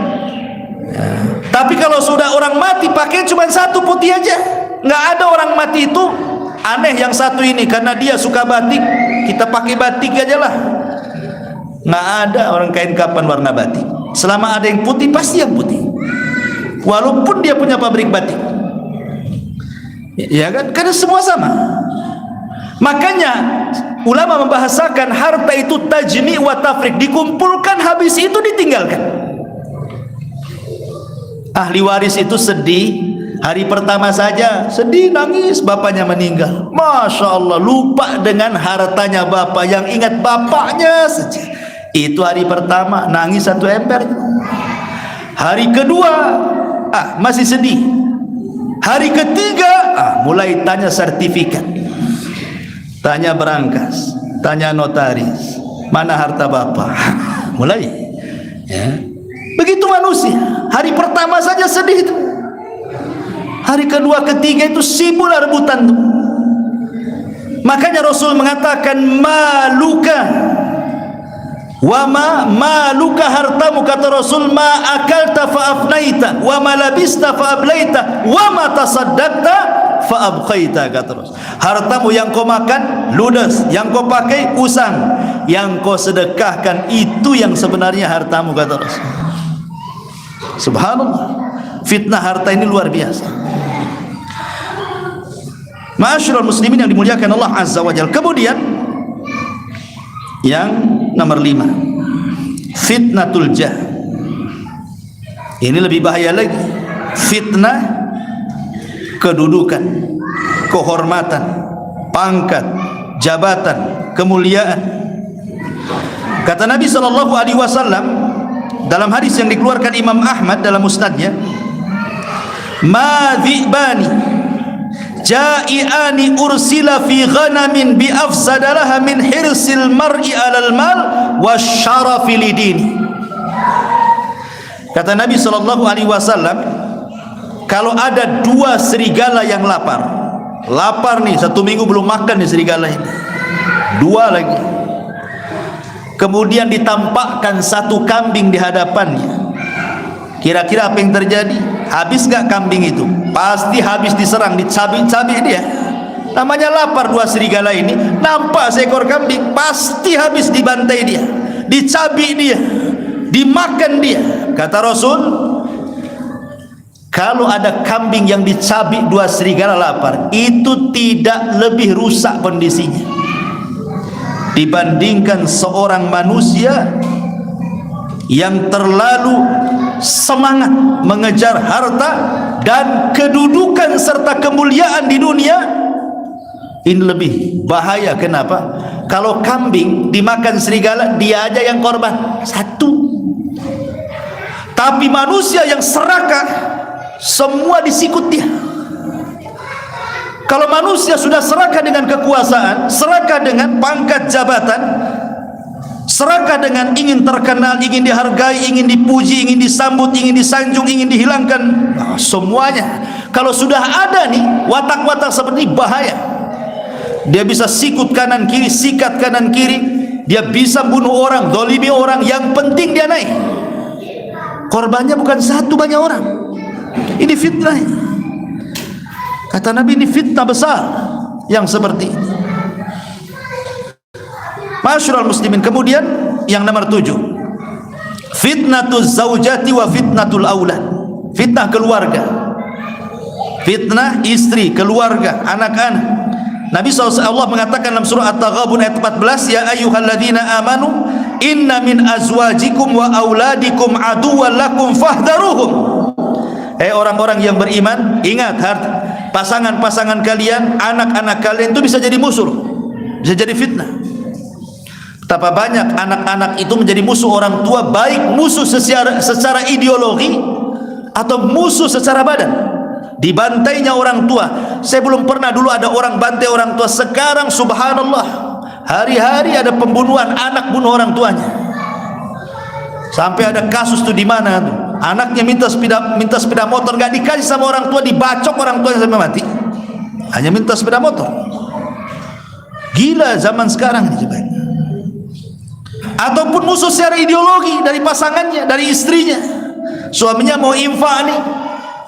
Ya. Tapi kalau sudah orang mati, pakaian cuma satu putih aja. Nggak ada orang mati itu aneh yang satu ini karena dia suka batik, kita pakai batik aja lah. Nggak ada orang kain kapan warna batik. Selama ada yang putih, pasti yang putih. Walaupun dia punya pabrik batik. Ya kan? Karena semua sama. Makanya ulama membahasakan harta itu tajmi' wa tafrik, dikumpulkan habis itu ditinggalkan. Ahli waris itu sedih. Hari pertama saja sedih, nangis, bapaknya meninggal. Masya Allah, lupa dengan hartanya bapak, yang ingat bapaknya saja. Itu hari pertama, nangis satu ember. Hari kedua, masih sedih. Hari ketiga, mulai tanya sertifikat, tanya berangkas, tanya notaris, mana harta bapak. Mulai ya. Begitu manusia. Hari pertama saja sedih itu. Hari kedua, ketiga itu sibuk rebutan itu. Makanya Rasul mengatakan maluka wa maluka, hartamu, kata Rasul, ma akalta fa afnaita wa ma labista fa ablaita wa ma tasaddaqta fa abqaita, kata Rasul. Hartamu yang kau makan ludes, yang kau pakai usang, yang kau sedekahkan itu yang sebenarnya hartamu, kata Rasul. Subhanallah, fitnah harta ini luar biasa. Ma'asyiral muslimin yang dimuliakan Allah Azza wa Jalla. Kemudian yang nomor 5, fitnatul jah. Ini lebih bahaya lagi. Fitnah kedudukan, kehormatan, pangkat, jabatan, kemuliaan. Kata Nabi sallallahu alaihi wasallam dalam hadis yang dikeluarkan Imam Ahmad dalam musnadnya, ma dhi'bani ja'i'ani ursila fi ghanamin bi afsadalaha min hirsil mar'i alal mal wasyarafi lidini. Kata Nabi sallallahu alaihi wasallam, kalau ada dua serigala yang lapar nih, 1 minggu belum makan nih serigala ini, 2 lagi, kemudian ditampakkan 1 kambing di hadapannya, kira-kira apa yang terjadi? Habis gak kambing itu? Pasti habis diserang, dicabik-cabik dia. Namanya lapar 2 serigala ini, nampak seekor kambing, pasti habis dibantai dia, dicabik dia, dimakan dia. Kata Rasul, kalau ada kambing yang dicabik 2 serigala lapar, itu tidak lebih rusak kondisinya dibandingkan seorang manusia yang terlalu semangat mengejar harta dan kedudukan serta kemuliaan di dunia. Ini lebih bahaya. Kenapa? Kalau kambing dimakan serigala, dia aja yang korban 1. Tapi manusia yang serakah, semua disikut dia. Kalau manusia sudah serakah dengan kekuasaan, serakah dengan pangkat jabatan, serakah dengan ingin terkenal, ingin dihargai, ingin dipuji, ingin disambut, ingin disanjung, ingin dihilangkan, semuanya. Kalau sudah ada nih watak-watak seperti ini, bahaya. Dia bisa sikut kanan kiri, sikat kanan kiri, dia bisa bunuh orang, dolimi orang, yang penting dia naik. Korbannya bukan 1, banyak orang. Ini fitnah. Kata Nabi, ini fitnah besar yang seperti ini. Ma'asyiral muslimin. Kemudian yang nomor 7, fitnatul zaujati wa fitnatul aulad. Fitnah keluarga, fitnah istri, keluarga, anak-anak. Nabi SAW mengatakan dalam surah At-Taghabun ayat 14, ya ayyuhalladzina amanu inna min azwajikum wa auladikum aduwwan lakum fahdharuhum. Orang-orang yang beriman, ingat, pasangan-pasangan kalian, anak-anak kalian itu bisa jadi musuh, bisa jadi fitnah. Betapa banyak anak-anak itu menjadi musuh orang tua, baik musuh secara ideologi atau musuh secara badan. Dibantainya orang tua. Saya belum pernah dulu ada orang bantai orang tua. Sekarang subhanallah, hari-hari ada pembunuhan anak bunuh orang tuanya. Sampai ada kasus tuh di mana tuh, anaknya minta sepeda motor, nggak dikasih sama orang tua, dibacok orang tuanya sampai mati. hanya minta sepeda motor. Gila zaman sekarang ini coba. Ataupun musuh secara ideologi dari pasangannya, dari istrinya. Suaminya mau infak nih,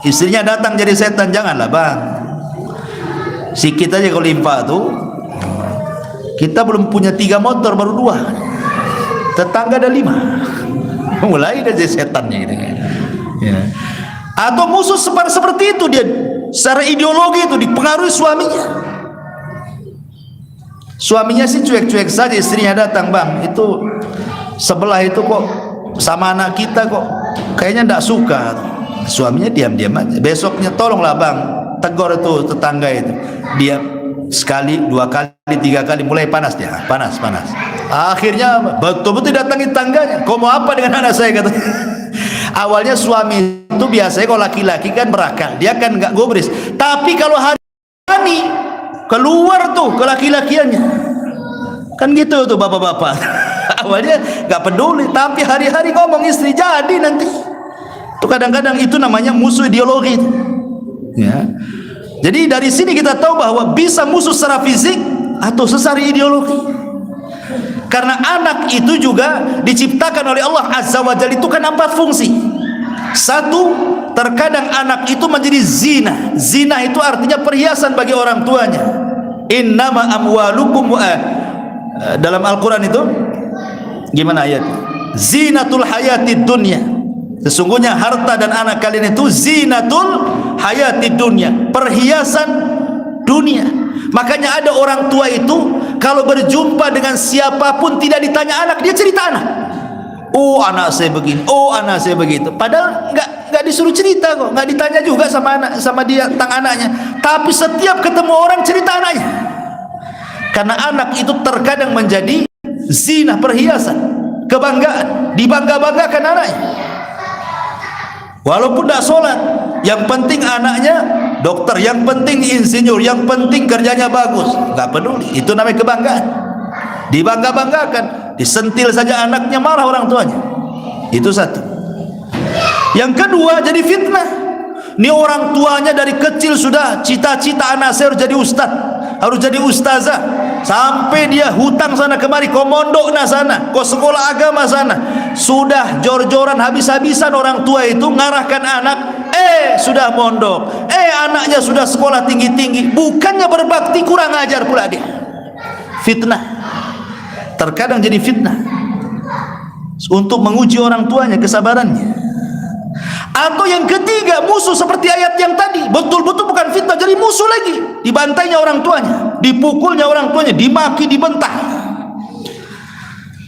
istrinya datang jadi setan. Janganlah bang, sikit aja kalau infak tuh. Kita belum punya 3 motor, baru 2, tetangga ada 5. Mulai dari setannya gitu ya. Atau musuh seperti itu, dia secara ideologi itu dipengaruhi suaminya. Suaminya sih cuek-cuek saja, istrinya datang, bang itu sebelah itu kok sama anak kita kok kayaknya tidak suka. Suaminya diam-diam aja. Besoknya tolonglah bang, tegur itu tetangga itu. Dia sekali, 2 kali, 3 kali, mulai panas dia, panas. Akhirnya betul-betul datangi tangganya. Kau mau apa dengan anak saya, kata. Awalnya suami itu biasanya kalau laki-laki kan berakal, dia kan nggak gubris. Tapi kalau hari keluar tuh ke laki-lakiannya, kan gitu tuh bapak-bapak. Awalnya nggak peduli, tapi hari-hari ngomong istri jadi nanti. Tuh kadang-kadang itu namanya musuh ideologi. Ya. Jadi dari sini kita tahu bahwa bisa musuh secara fisik atau secara ideologi. Karena anak itu juga diciptakan oleh Allah Azza wa Jalla, itu kan 4 fungsi. 1, terkadang anak itu menjadi zina. Zina itu artinya perhiasan bagi orang tuanya. Innama amwalukum dalam Al-Quran itu gimana ayat? Zinatul hayatid dunya. Sesungguhnya harta dan anak kalian itu zinatul hayatid dunya, perhiasan dunia. Makanya ada orang tua itu kalau berjumpa dengan siapapun tidak ditanya anak, dia cerita anak. Oh anak saya begini, oh anak saya begitu. Padahal nggak disuruh cerita kok, nggak ditanya juga sama anak, sama dia tentang anaknya. Tapi setiap ketemu orang cerita anaknya. Karena anak itu terkadang menjadi zina, perhiasan, kebanggaan, dibangga-banggakan anaknya. Walaupun tidak sholat, yang penting anaknya dokter, yang penting insinyur, yang penting kerjanya bagus, nggak peduli. Itu namanya kebanggaan, dibangga-banggakan. Disentil saja anaknya marah orang tuanya. Itu 1. Yang kedua, jadi fitnah. Ini orang tuanya dari kecil sudah cita-cita anak saya harus jadi ustaz, harus jadi ustazah, sampai dia hutang sana kemari, kau mondok na sana, kau sekolah agama sana. Sudah jor-joran habis-habisan orang tua itu ngarahkan anak, sudah mondok, anaknya sudah sekolah tinggi-tinggi, bukannya berbakti, kurang ajar pula dia. Fitnah. Terkadang jadi fitnah untuk menguji orang tuanya kesabarannya. Atau yang ketiga, musuh seperti ayat yang tadi, betul-betul bukan fitnah, jadi musuh lagi. Dibantainya orang tuanya, dipukulnya orang tuanya, dimaki, dibentah.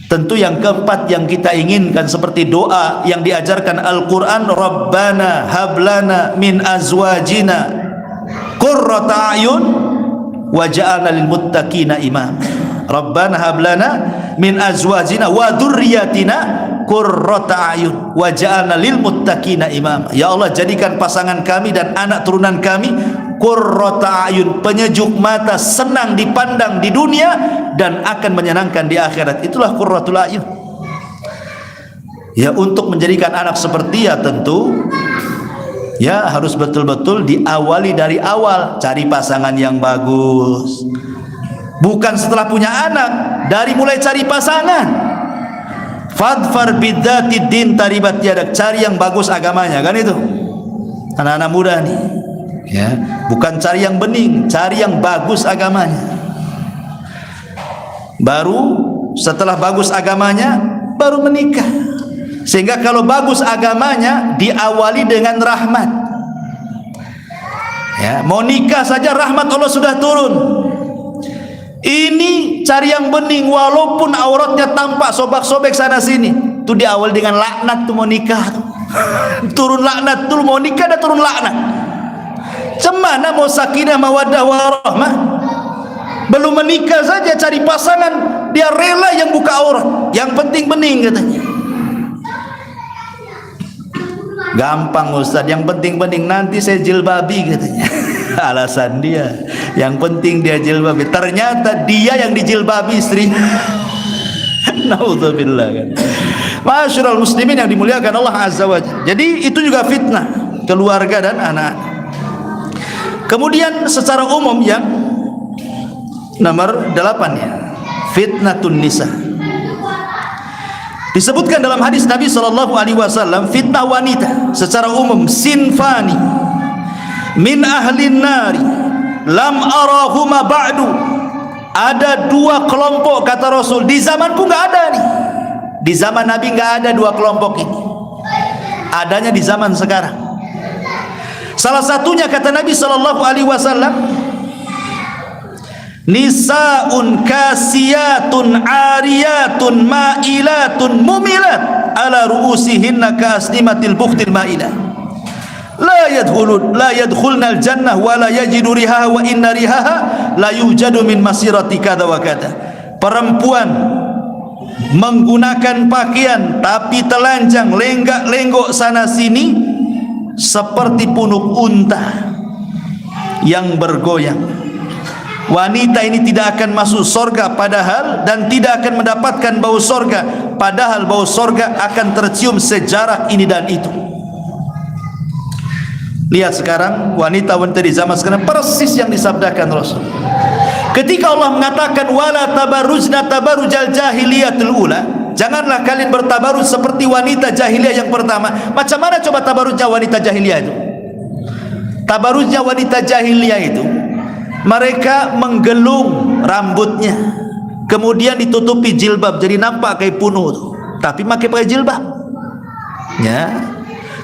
Tentu yang keempat yang kita inginkan seperti doa yang diajarkan Al-Quran, Rabbana hablana min azwajina qurrata a'yun waj'alna lil muttaqina imam. Rabbana hablana min azwajina wa dzurriyyatina qurrata a'yun waj'alna lil muttaqina imam. Ya Allah, jadikan pasangan kami dan anak turunan kami qurrata a'yun, penyejuk mata, senang dipandang di dunia dan akan menyenangkan di akhirat. Itulah qurratul a'yun. Ya, untuk menjadikan anak seperti ya tentu ya harus betul-betul diawali dari awal, cari pasangan yang bagus. Bukan setelah punya anak, dari mulai cari pasangan. Fadfar bidzatid din taribat yadak, cari yang bagus agamanya, kan itu. Anak-anak muda nih. Ya, bukan cari yang bening, cari yang bagus agamanya. Baru setelah bagus agamanya baru menikah. Sehingga kalau bagus agamanya diawali dengan rahmat. Ya, mau nikah saja rahmat Allah sudah turun. Ini cari yang bening, walaupun auratnya tampak sobek-sobek sana sini. Itu diawali dengan laknat tuh mau nikah. Turun laknat dulu, mau nikah ada turun laknat. Cemana mau sakinah mawaddah warahmah? Belum menikah saja cari pasangan, dia rela yang buka aurat, yang penting bening katanya. Gampang Ustaz, yang penting bening, nanti saya jilbabi katanya. Alasan dia, yang penting dia jilbabi, ternyata dia yang dijilbabi istrinya. Naudzubillah kan. Masyarul muslimin yang dimuliakan Allah Azza wa Jalla. Jadi itu juga fitnah keluarga dan anak. Kemudian secara umum yang nomor 8 ya, fitnatun nisa. Disebutkan dalam hadis Nabi SAW, fitnah wanita secara umum sinfani min ahlin nari lam arahuma ba'du. Ada 2 kelompok kata Rasul, di zamanku nggak ada nih. Di zaman Nabi nggak ada 2 kelompok ini. Adanya di zaman sekarang. Salah satunya kata Nabi SAW, nisaun kasiyatun ariyatun ma'ilatun mumilat ala ru'usihinna ka'asnimatil bukhtil ma'ilah la yadkhulna al-jannah wa la yajidu rihaha wa inna rihaha la yujadu min masirati kada wa kada. Perempuan menggunakan pakaian tapi telanjang, lenggak-lenggok sana sini seperti punuk unta yang bergoyang. Wanita ini tidak akan masuk surga padahal, dan tidak akan mendapatkan bau surga padahal bau surga akan tercium sejarak ini dan itu. Lihat sekarang wanita-wanita di zaman sekarang persis yang disabdakan Rasul. Ketika Allah mengatakan wala tabarrujna tabarrujal jahiliyatul ula, janganlah kalian bertabarruj seperti wanita jahiliyah yang pertama. Macam mana coba tabarrujnya wanita jahiliyah itu? Tabarrujnya wanita jahiliyah itu, mereka menggelung rambutnya, kemudian ditutupi jilbab, jadi nampak kayak punuh tuh, tapi pakai jilbab ya.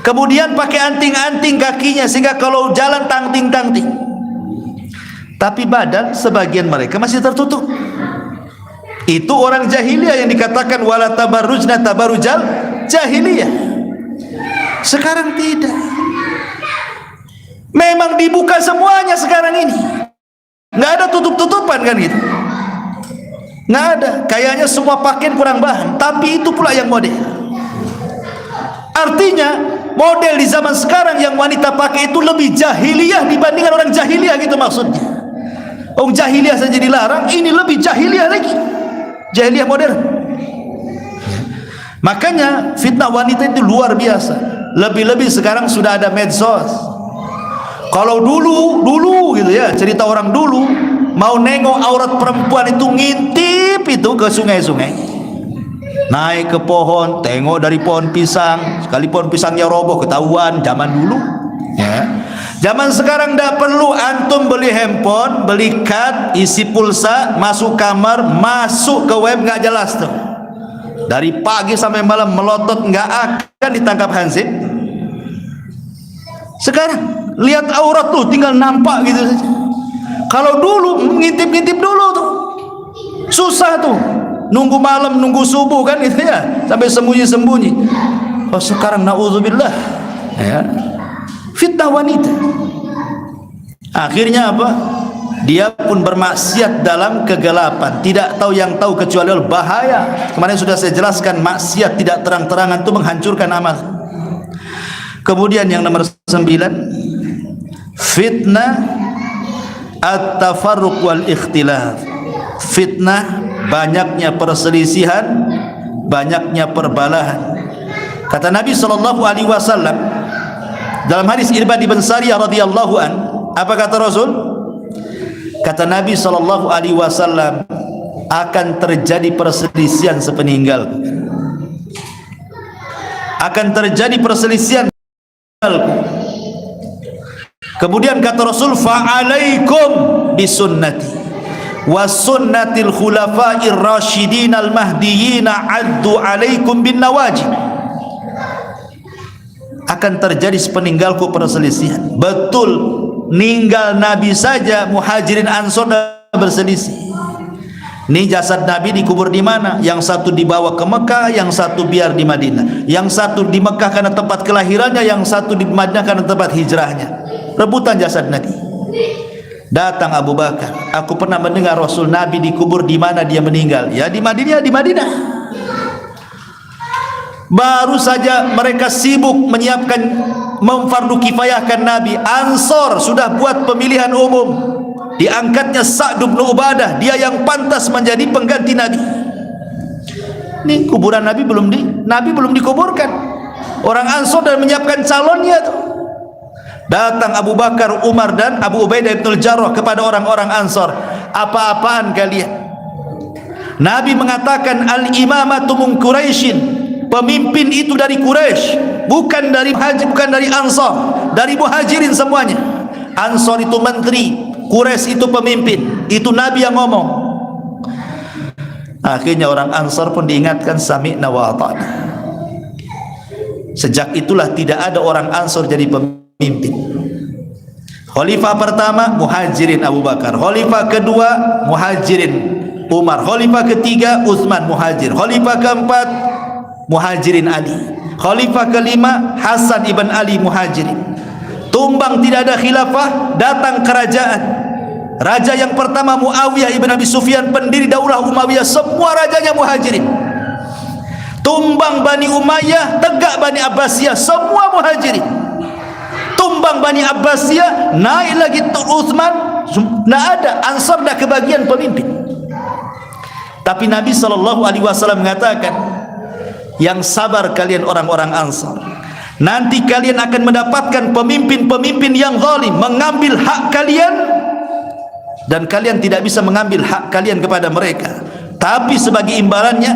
Kemudian pakai anting-anting kakinya sehingga kalau jalan tangting-tangting, tapi badan sebagian mereka masih tertutup. Itu orang jahiliyah yang dikatakan wala tabarrujna tabarrujal jahiliyah. Sekarang tidak, memang dibuka semuanya sekarang ini. Nggak ada tutup-tutupan kan gitu, nggak ada. Kayaknya semua pakaian kurang bahan, tapi itu pula yang model. Artinya model di zaman sekarang yang wanita pakai itu lebih jahiliyah dibandingkan orang jahiliyah gitu maksudnya. Orang jahiliyah saja dilarang, ini lebih jahiliyah lagi, jahiliyah modern. Makanya fitnah wanita itu luar biasa. Lebih-lebih sekarang sudah ada medsos. Kalau dulu gitu ya, cerita orang dulu, mau nengok aurat perempuan itu ngintip itu ke sungai-sungai, naik ke pohon, tengok dari pohon pisang, sekali pohon pisangnya roboh ketahuan. Zaman dulu ya. Zaman sekarang tidak perlu, antum beli handphone, beli kad, isi pulsa, masuk kamar, masuk ke web, nggak jelas tuh. Dari pagi sampai malam melotot, nggak akan ditangkap hansip. Sekarang lihat aurat tuh tinggal nampak gitu saja. Kalau dulu ngintip-ngintip dulu tuh susah tuh, nunggu malam, nunggu subuh kan gitu ya, sampai sembunyi-sembunyi. Oh sekarang naudzubillah ya, fitnah wanita. Akhirnya apa? Dia pun bermaksiat dalam kegelapan, tidak tahu yang tahu kecuali Allah. Bahaya. Kemarin sudah saya jelaskan, maksiat tidak terang-terangan itu menghancurkan amal. Kemudian yang nomor 9, fitnah at-tafarruq wal ikhtilaf. Fitnah banyaknya perselisihan, banyaknya perbalahan. Kata Nabi SAW dalam hadis Irbad bin Sariyah radhiyallahu an, apa kata Rasul? Kata Nabi SAW, akan terjadi perselisihan sepeninggal, akan terjadi perselisihan. Kemudian kata Rasul, fa'alaikum bisunnati wa sunnatil khulafa'ir rasyidin al mahdiyyin addu alaikum bin nawajib. Akan terjadi sepeninggalku perselisihan. Betul, ninggal Nabi saja Muhajirin Ansor berselisih. Ini jasad Nabi dikubur di mana? Yang satu dibawa ke Mekah, yang satu biar di Madinah. Yang satu di Mekah karena tempat kelahirannya, yang satu di Madinah karena tempat hijrahnya. Rebutan jasad Nabi. Datang Abu Bakar, aku pernah mendengar Rasul Nabi dikubur di mana dia meninggal? Ya di Madinah, di Madinah. Baru saja mereka sibuk menyiapkan, memfardu kifayahkan Nabi. Ansor sudah buat pemilihan umum. Diangkatnya Sa'd bin Ubadah, dia yang pantas menjadi pengganti Nabi. Ini kuburan Nabi belum dikuburkan. Orang Ansor dan menyiapkan calonnya tuh. Datang Abu Bakar, Umar dan Abu Ubaidah bin Jarrah kepada orang-orang Ansar, apa-apaan kalian? Nabi mengatakan, al-imamatu min Quraisyin, pemimpin itu dari Quraisy, bukan dari Ansar, dari Muhajirin semuanya. Ansar itu menteri, Quraisy itu pemimpin. Itu Nabi yang ngomong. Akhirnya orang Ansar pun diingatkan, sami'na wa ata'na. Sejak itulah tidak ada orang Ansar jadi pemimpin. Khalifah pertama Muhajirin Abu Bakar, khalifah kedua Muhajirin Umar, khalifah ketiga Utsman Muhajir, khalifah keempat Muhajirin Ali, khalifah kelima Hasan ibn Ali Muhajirin. Tumbang tidak ada khilafah, datang kerajaan. Raja yang pertama Muawiyah ibn Abi Sufyan, pendiri daulah Umayyah, semua rajanya Muhajirin. Tumbang Bani Umayyah, tegak Bani Abbasiyah, semua Muhajirin. Tumbang Bani Abbasiyah, naik lagi Utsman, tidak ada. Ansar dah kebagian pemimpin. Tapi Nabi SAW mengatakan, yang sabar kalian orang-orang Ansar, nanti kalian akan mendapatkan pemimpin-pemimpin yang zalim, mengambil hak kalian, dan kalian tidak bisa mengambil hak kalian kepada mereka. Tapi sebagai imbalannya,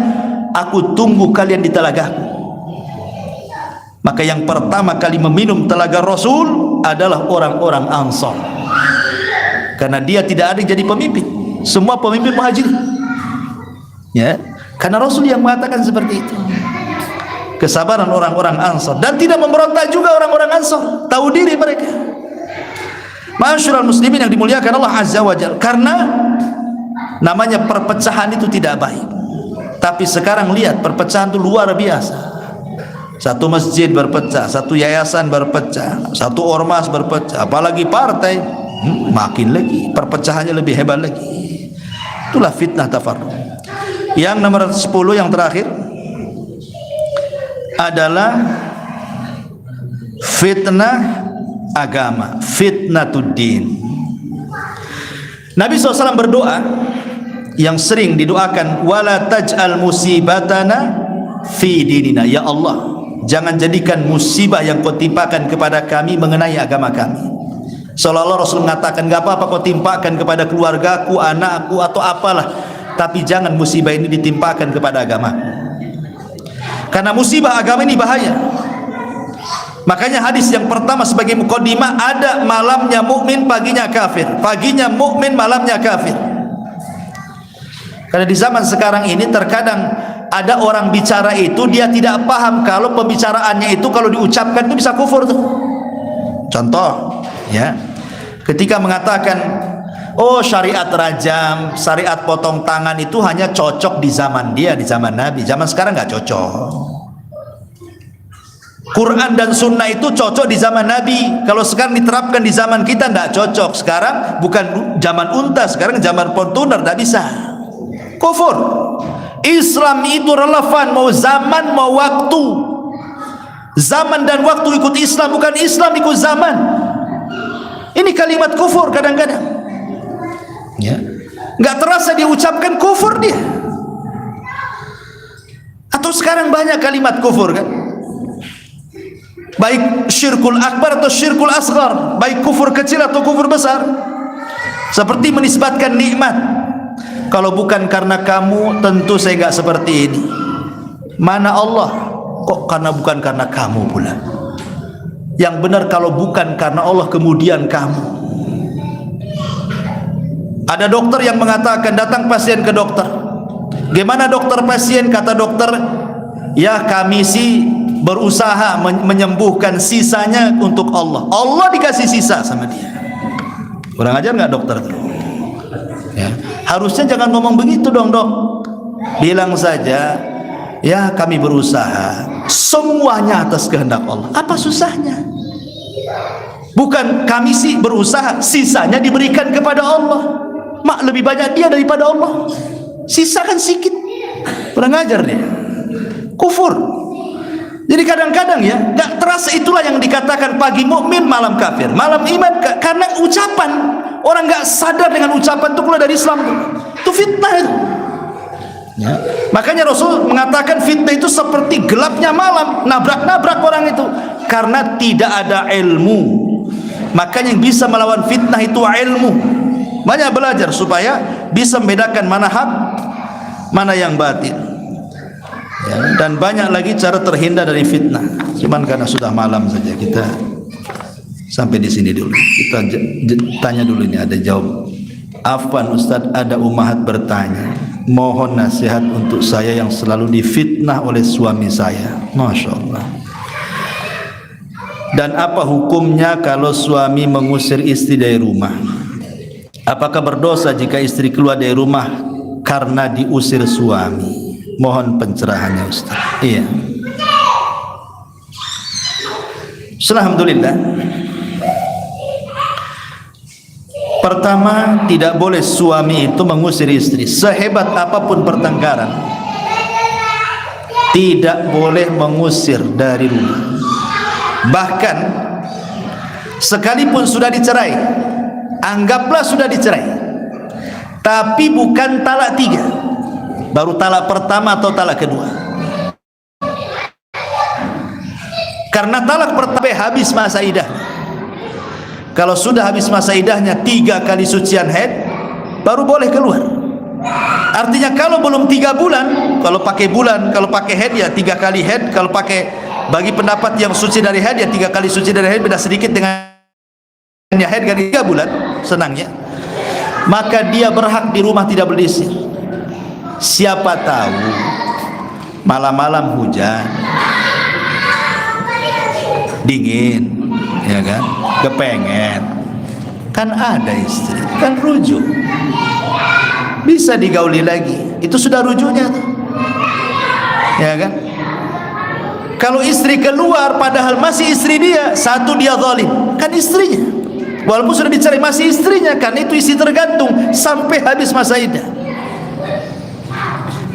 aku tunggu kalian di telagaku. Maka yang pertama kali meminum telaga Rasul adalah orang-orang Ansar, karena dia tidak ada yang jadi pemimpin, semua pemimpin Muhajirin, ya, karena Rasul yang mengatakan seperti itu. Kesabaran orang-orang Ansar, dan tidak memberontak juga orang-orang Ansar, tahu diri mereka. Ma'asyiral muslimin yang dimuliakan Allah Azza wa Jalla, karena namanya perpecahan itu tidak baik. Tapi sekarang lihat, perpecahan itu luar biasa. Satu masjid berpecah, satu yayasan berpecah, satu ormas berpecah, apalagi partai, makin lagi perpecahannya lebih hebat lagi. Itulah fitnah tafarruq. Yang nomor 10 yang terakhir adalah fitnah agama, fitnatuddin. Nabi SAW berdoa yang sering didoakan, wala taj'al musibatana fi dinina, ya Allah, jangan jadikan musibah yang kau timpakan kepada kami mengenai agama kami. Seolah-olah Rasul mengatakan, gak apa-apa kau timpakan kepada keluargaku, anakku, atau apalah, tapi jangan musibah ini ditimpakan kepada agama. Karena musibah agama ini bahaya. Makanya hadis yang pertama sebagai mukaddimah, ada malamnya mukmin, paginya kafir, paginya mukmin, malamnya kafir. Karena di zaman sekarang ini terkadang ada orang bicara itu dia tidak paham kalau pembicaraannya itu kalau diucapkan itu bisa kufur tuh. Contoh, ya, ketika mengatakan, oh syariat rajam, syariat potong tangan itu hanya cocok di zaman dia, di zaman Nabi. Zaman sekarang nggak cocok. Quran dan Sunnah itu cocok di zaman Nabi. Kalau sekarang diterapkan di zaman kita nggak cocok. Sekarang bukan zaman unta, sekarang zaman Fortuner, nggak bisa. Kufur. Islam itu relevan mau zaman mau waktu. Zaman dan waktu ikut Islam, bukan Islam ikut zaman. Ini kalimat kufur kadang-kadang, ya, nggak terasa diucapkan kufur dia. Atau sekarang banyak kalimat kufur kan, baik syirkul akbar atau syirkul asghar, baik kufur kecil atau kufur besar. Seperti menisbatkan nikmat, kalau bukan karena kamu tentu saya nggak seperti ini. Mana Allah? Kok karena bukan karena kamu pula? Yang benar kalau bukan karena Allah kemudian kamu. Ada dokter yang mengatakan, datang pasien ke dokter, gimana dokter pasien? Kata dokter, ya kami sih berusaha menyembuhkan, sisanya untuk Allah. Allah dikasih sisa sama dia. Kurang ajar nggak dokter tuh? Ya. Harusnya jangan ngomong begitu dong dok. Bilang saja, ya kami berusaha, semuanya atas kehendak Allah. Apa susahnya? Bukan kami sih berusaha, sisanya diberikan kepada Allah. Mak lebih banyak dia daripada Allah, sisakan sedikit. Kurang ajar dia, kufur. Jadi kadang-kadang ya gak terasa, itulah yang dikatakan pagi mukmin malam kafir, malam iman, karena ucapan orang gak sadar dengan ucapan itu keluar dari Islam. Itu fitnah itu. Ya. Makanya Rasul mengatakan fitnah itu seperti gelapnya malam, nabrak-nabrak orang itu, karena tidak ada ilmu. Makanya yang bisa melawan fitnah itu ilmu. Banyak belajar supaya bisa membedakan mana hak, mana yang batil. Ya, dan banyak lagi cara terhindar dari fitnah. Cuman karena sudah malam saja, kita sampai di sini dulu. Kita tanya dulu, ini ada jawab. Afwan Ustaz, ada umahat bertanya, mohon nasihat untuk saya yang selalu difitnah oleh suami saya. Masya Allah. Dan apa hukumnya kalau suami mengusir istri dari rumah? Apakah berdosa jika istri keluar dari rumah karena diusir suami? Mohon pencerahannya Ustaz. Iya. Alhamdulillah. Pertama, tidak boleh suami itu mengusir istri. Sehebat apapun pertengkaran, tidak boleh mengusir dari rumah. Bahkan sekalipun sudah dicerai, anggaplah sudah dicerai, tapi bukan talak 3, baru talak pertama atau talak kedua. Karena talak pertama habis masa idah. Kalau sudah habis masa idahnya 3 kali sucian haid, baru boleh keluar. Artinya kalau belum 3 bulan, kalau pakai bulan, kalau pakai haid ya 3 kali haid. Kalau pakai, bagi pendapat yang suci dari haid ya 3 kali suci dari haid, beda sedikit dengan haid kali 3 bulan, senangnya. Maka dia berhak di rumah tidak berdisir. Siapa tahu malam-malam hujan, dingin, ya kan, kepengen, kan ada istri, kan rujuk, bisa digauli lagi, itu sudah rujuknya tuh, ya kan. Kalau istri keluar padahal masih istri dia, satu dia zalim, kan istrinya, walaupun sudah dicerai masih istrinya, kan itu istri tergantung sampai habis masa iddah.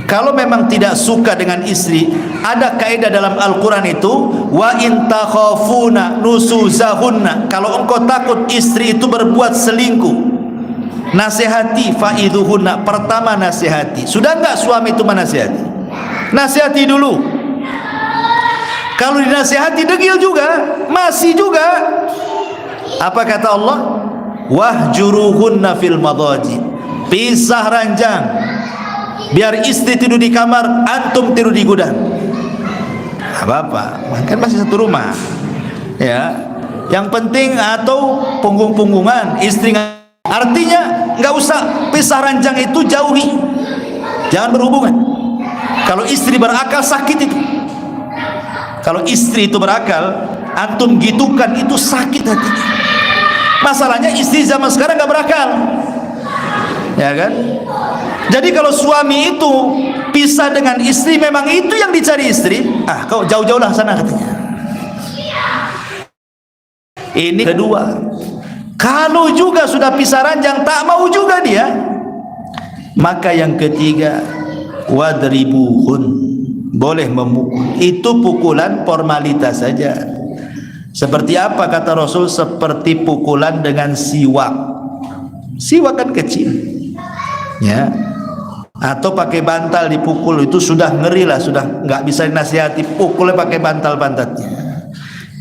Kalau memang tidak suka dengan istri, ada kaidah dalam Al-Quran itu, wa in takhafuna nusuzahunna, kalau engkau takut istri itu berbuat selingkuh, nasihati fa'idhuhunna. Pertama nasihati. Sudah enggak suami itu menasihati? Nasihati dulu. Kalau dinasihati degil juga, masih juga, apa kata Allah? Wahjuruhunna fil madaji, pisah ranjang, biar istri tidur di kamar, antum tidur di gudang. Apa-apa, kan masih satu rumah, ya. Yang penting atau punggung-punggungan istri. Artinya nggak usah pisah ranjang itu, jauhi, jangan berhubungan. Kalau istri berakal sakit itu. Kalau istri itu berakal, antum gitukan, itu sakit hatinya. Masalahnya istri zaman sekarang nggak berakal, ya kan? Jadi kalau suami itu pisah dengan istri, memang itu yang dicari istri, kau jauh-jauhlah sana katanya. Ini kedua. Kalau juga sudah pisah ranjang, tak mau juga dia, maka yang ketiga, wadribuhun, boleh memukul. Itu pukulan formalitas saja. Seperti apa kata Rasul? Seperti pukulan dengan siwak. Siwak kan kecil, ya. Atau pakai bantal dipukul, itu sudah ngeri lah, sudah nggak bisa dinasihati, pukulnya pakai bantal pantatnya.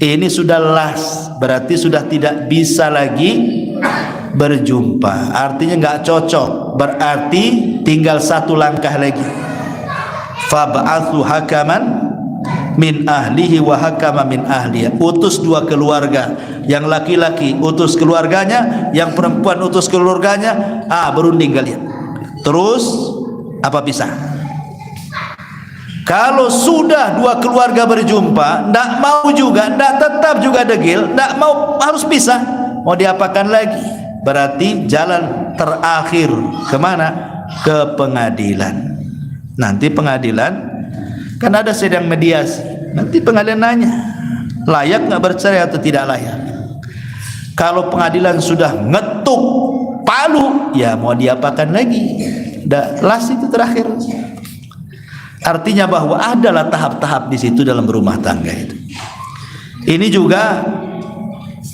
Ini sudah las, berarti sudah tidak bisa lagi berjumpa, artinya nggak cocok, berarti tinggal satu langkah lagi. Fab'athu hakaman min ahlihi wa hakama min ahliya, utus 2 keluarga, yang laki-laki utus keluarganya, yang perempuan utus keluarganya, berunding kalian, terus apa pisah. Kalau sudah 2 keluarga berjumpa, ndak mau juga, ndak tetap juga degil, ndak mau, harus pisah, mau diapakan lagi? Berarti jalan terakhir kemana? Ke pengadilan. Nanti pengadilan kan ada sidang mediasi, nanti pengadilan nanya layak nggak bercerai atau tidak layak. Kalau pengadilan sudah ngetuk palu, ya mau diapakan lagi? Las itu terakhir. Artinya bahwa adalah tahap-tahap di situ dalam berumah tangga itu. Ini juga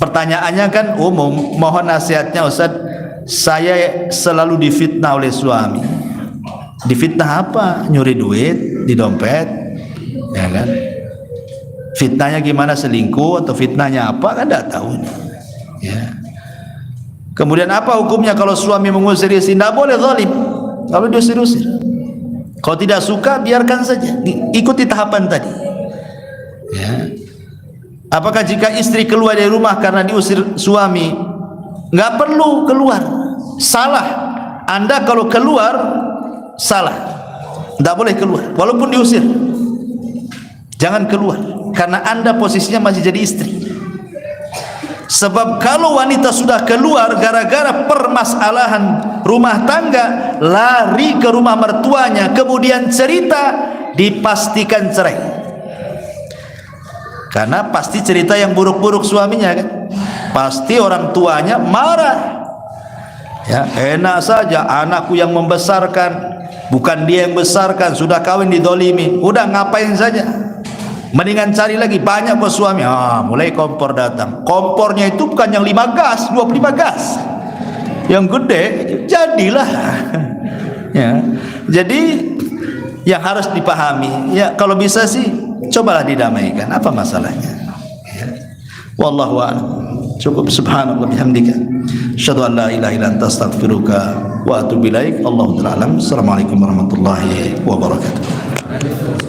pertanyaannya kan umum, mohon nasihatnya Ustaz, saya selalu difitnah oleh suami. Difitnah apa? Nyuri duit di dompet, ya kan? Fitnahnya gimana, selingkuh atau fitnahnya apa, kan tidak tahu ini. Ya. Kemudian apa hukumnya kalau suami mengusir istri? Tidak boleh zalim kalau diusir-usir. Kalau tidak suka biarkan saja, ikuti tahapan tadi. Ya. Apakah jika istri keluar dari rumah karena diusir suami? Nggak perlu keluar, salah. Anda kalau keluar salah, tidak boleh keluar walaupun diusir. Jangan keluar karena Anda posisinya masih jadi istri. Sebab kalau wanita sudah keluar gara-gara permasalahan rumah tangga, lari ke rumah mertuanya, kemudian cerita, dipastikan cerai. Karena pasti cerita yang buruk-buruk suaminya kan. Pasti orang tuanya marah. Ya, enak saja anakku yang membesarkan, bukan dia yang besarkan, sudah kawin didolimi. Udah ngapain saja. Mendingan cari lagi, banyak bos suami. Mulai kompor datang. Kompornya itu bukan yang 5 gas, 25 gas. Yang gede, jadilah. Ya. Jadi yang harus dipahami, ya kalau bisa sih cobalah didamaikan. Apa masalahnya? Ya. Wallahu a'lam. Cukup. Subhanallah bihamdika. Asyhadu an la ilaha illa anta astaghfiruka wa atubu ilaik. Allahu ta'ala alam. Assalamualaikum warahmatullahi wabarakatuh.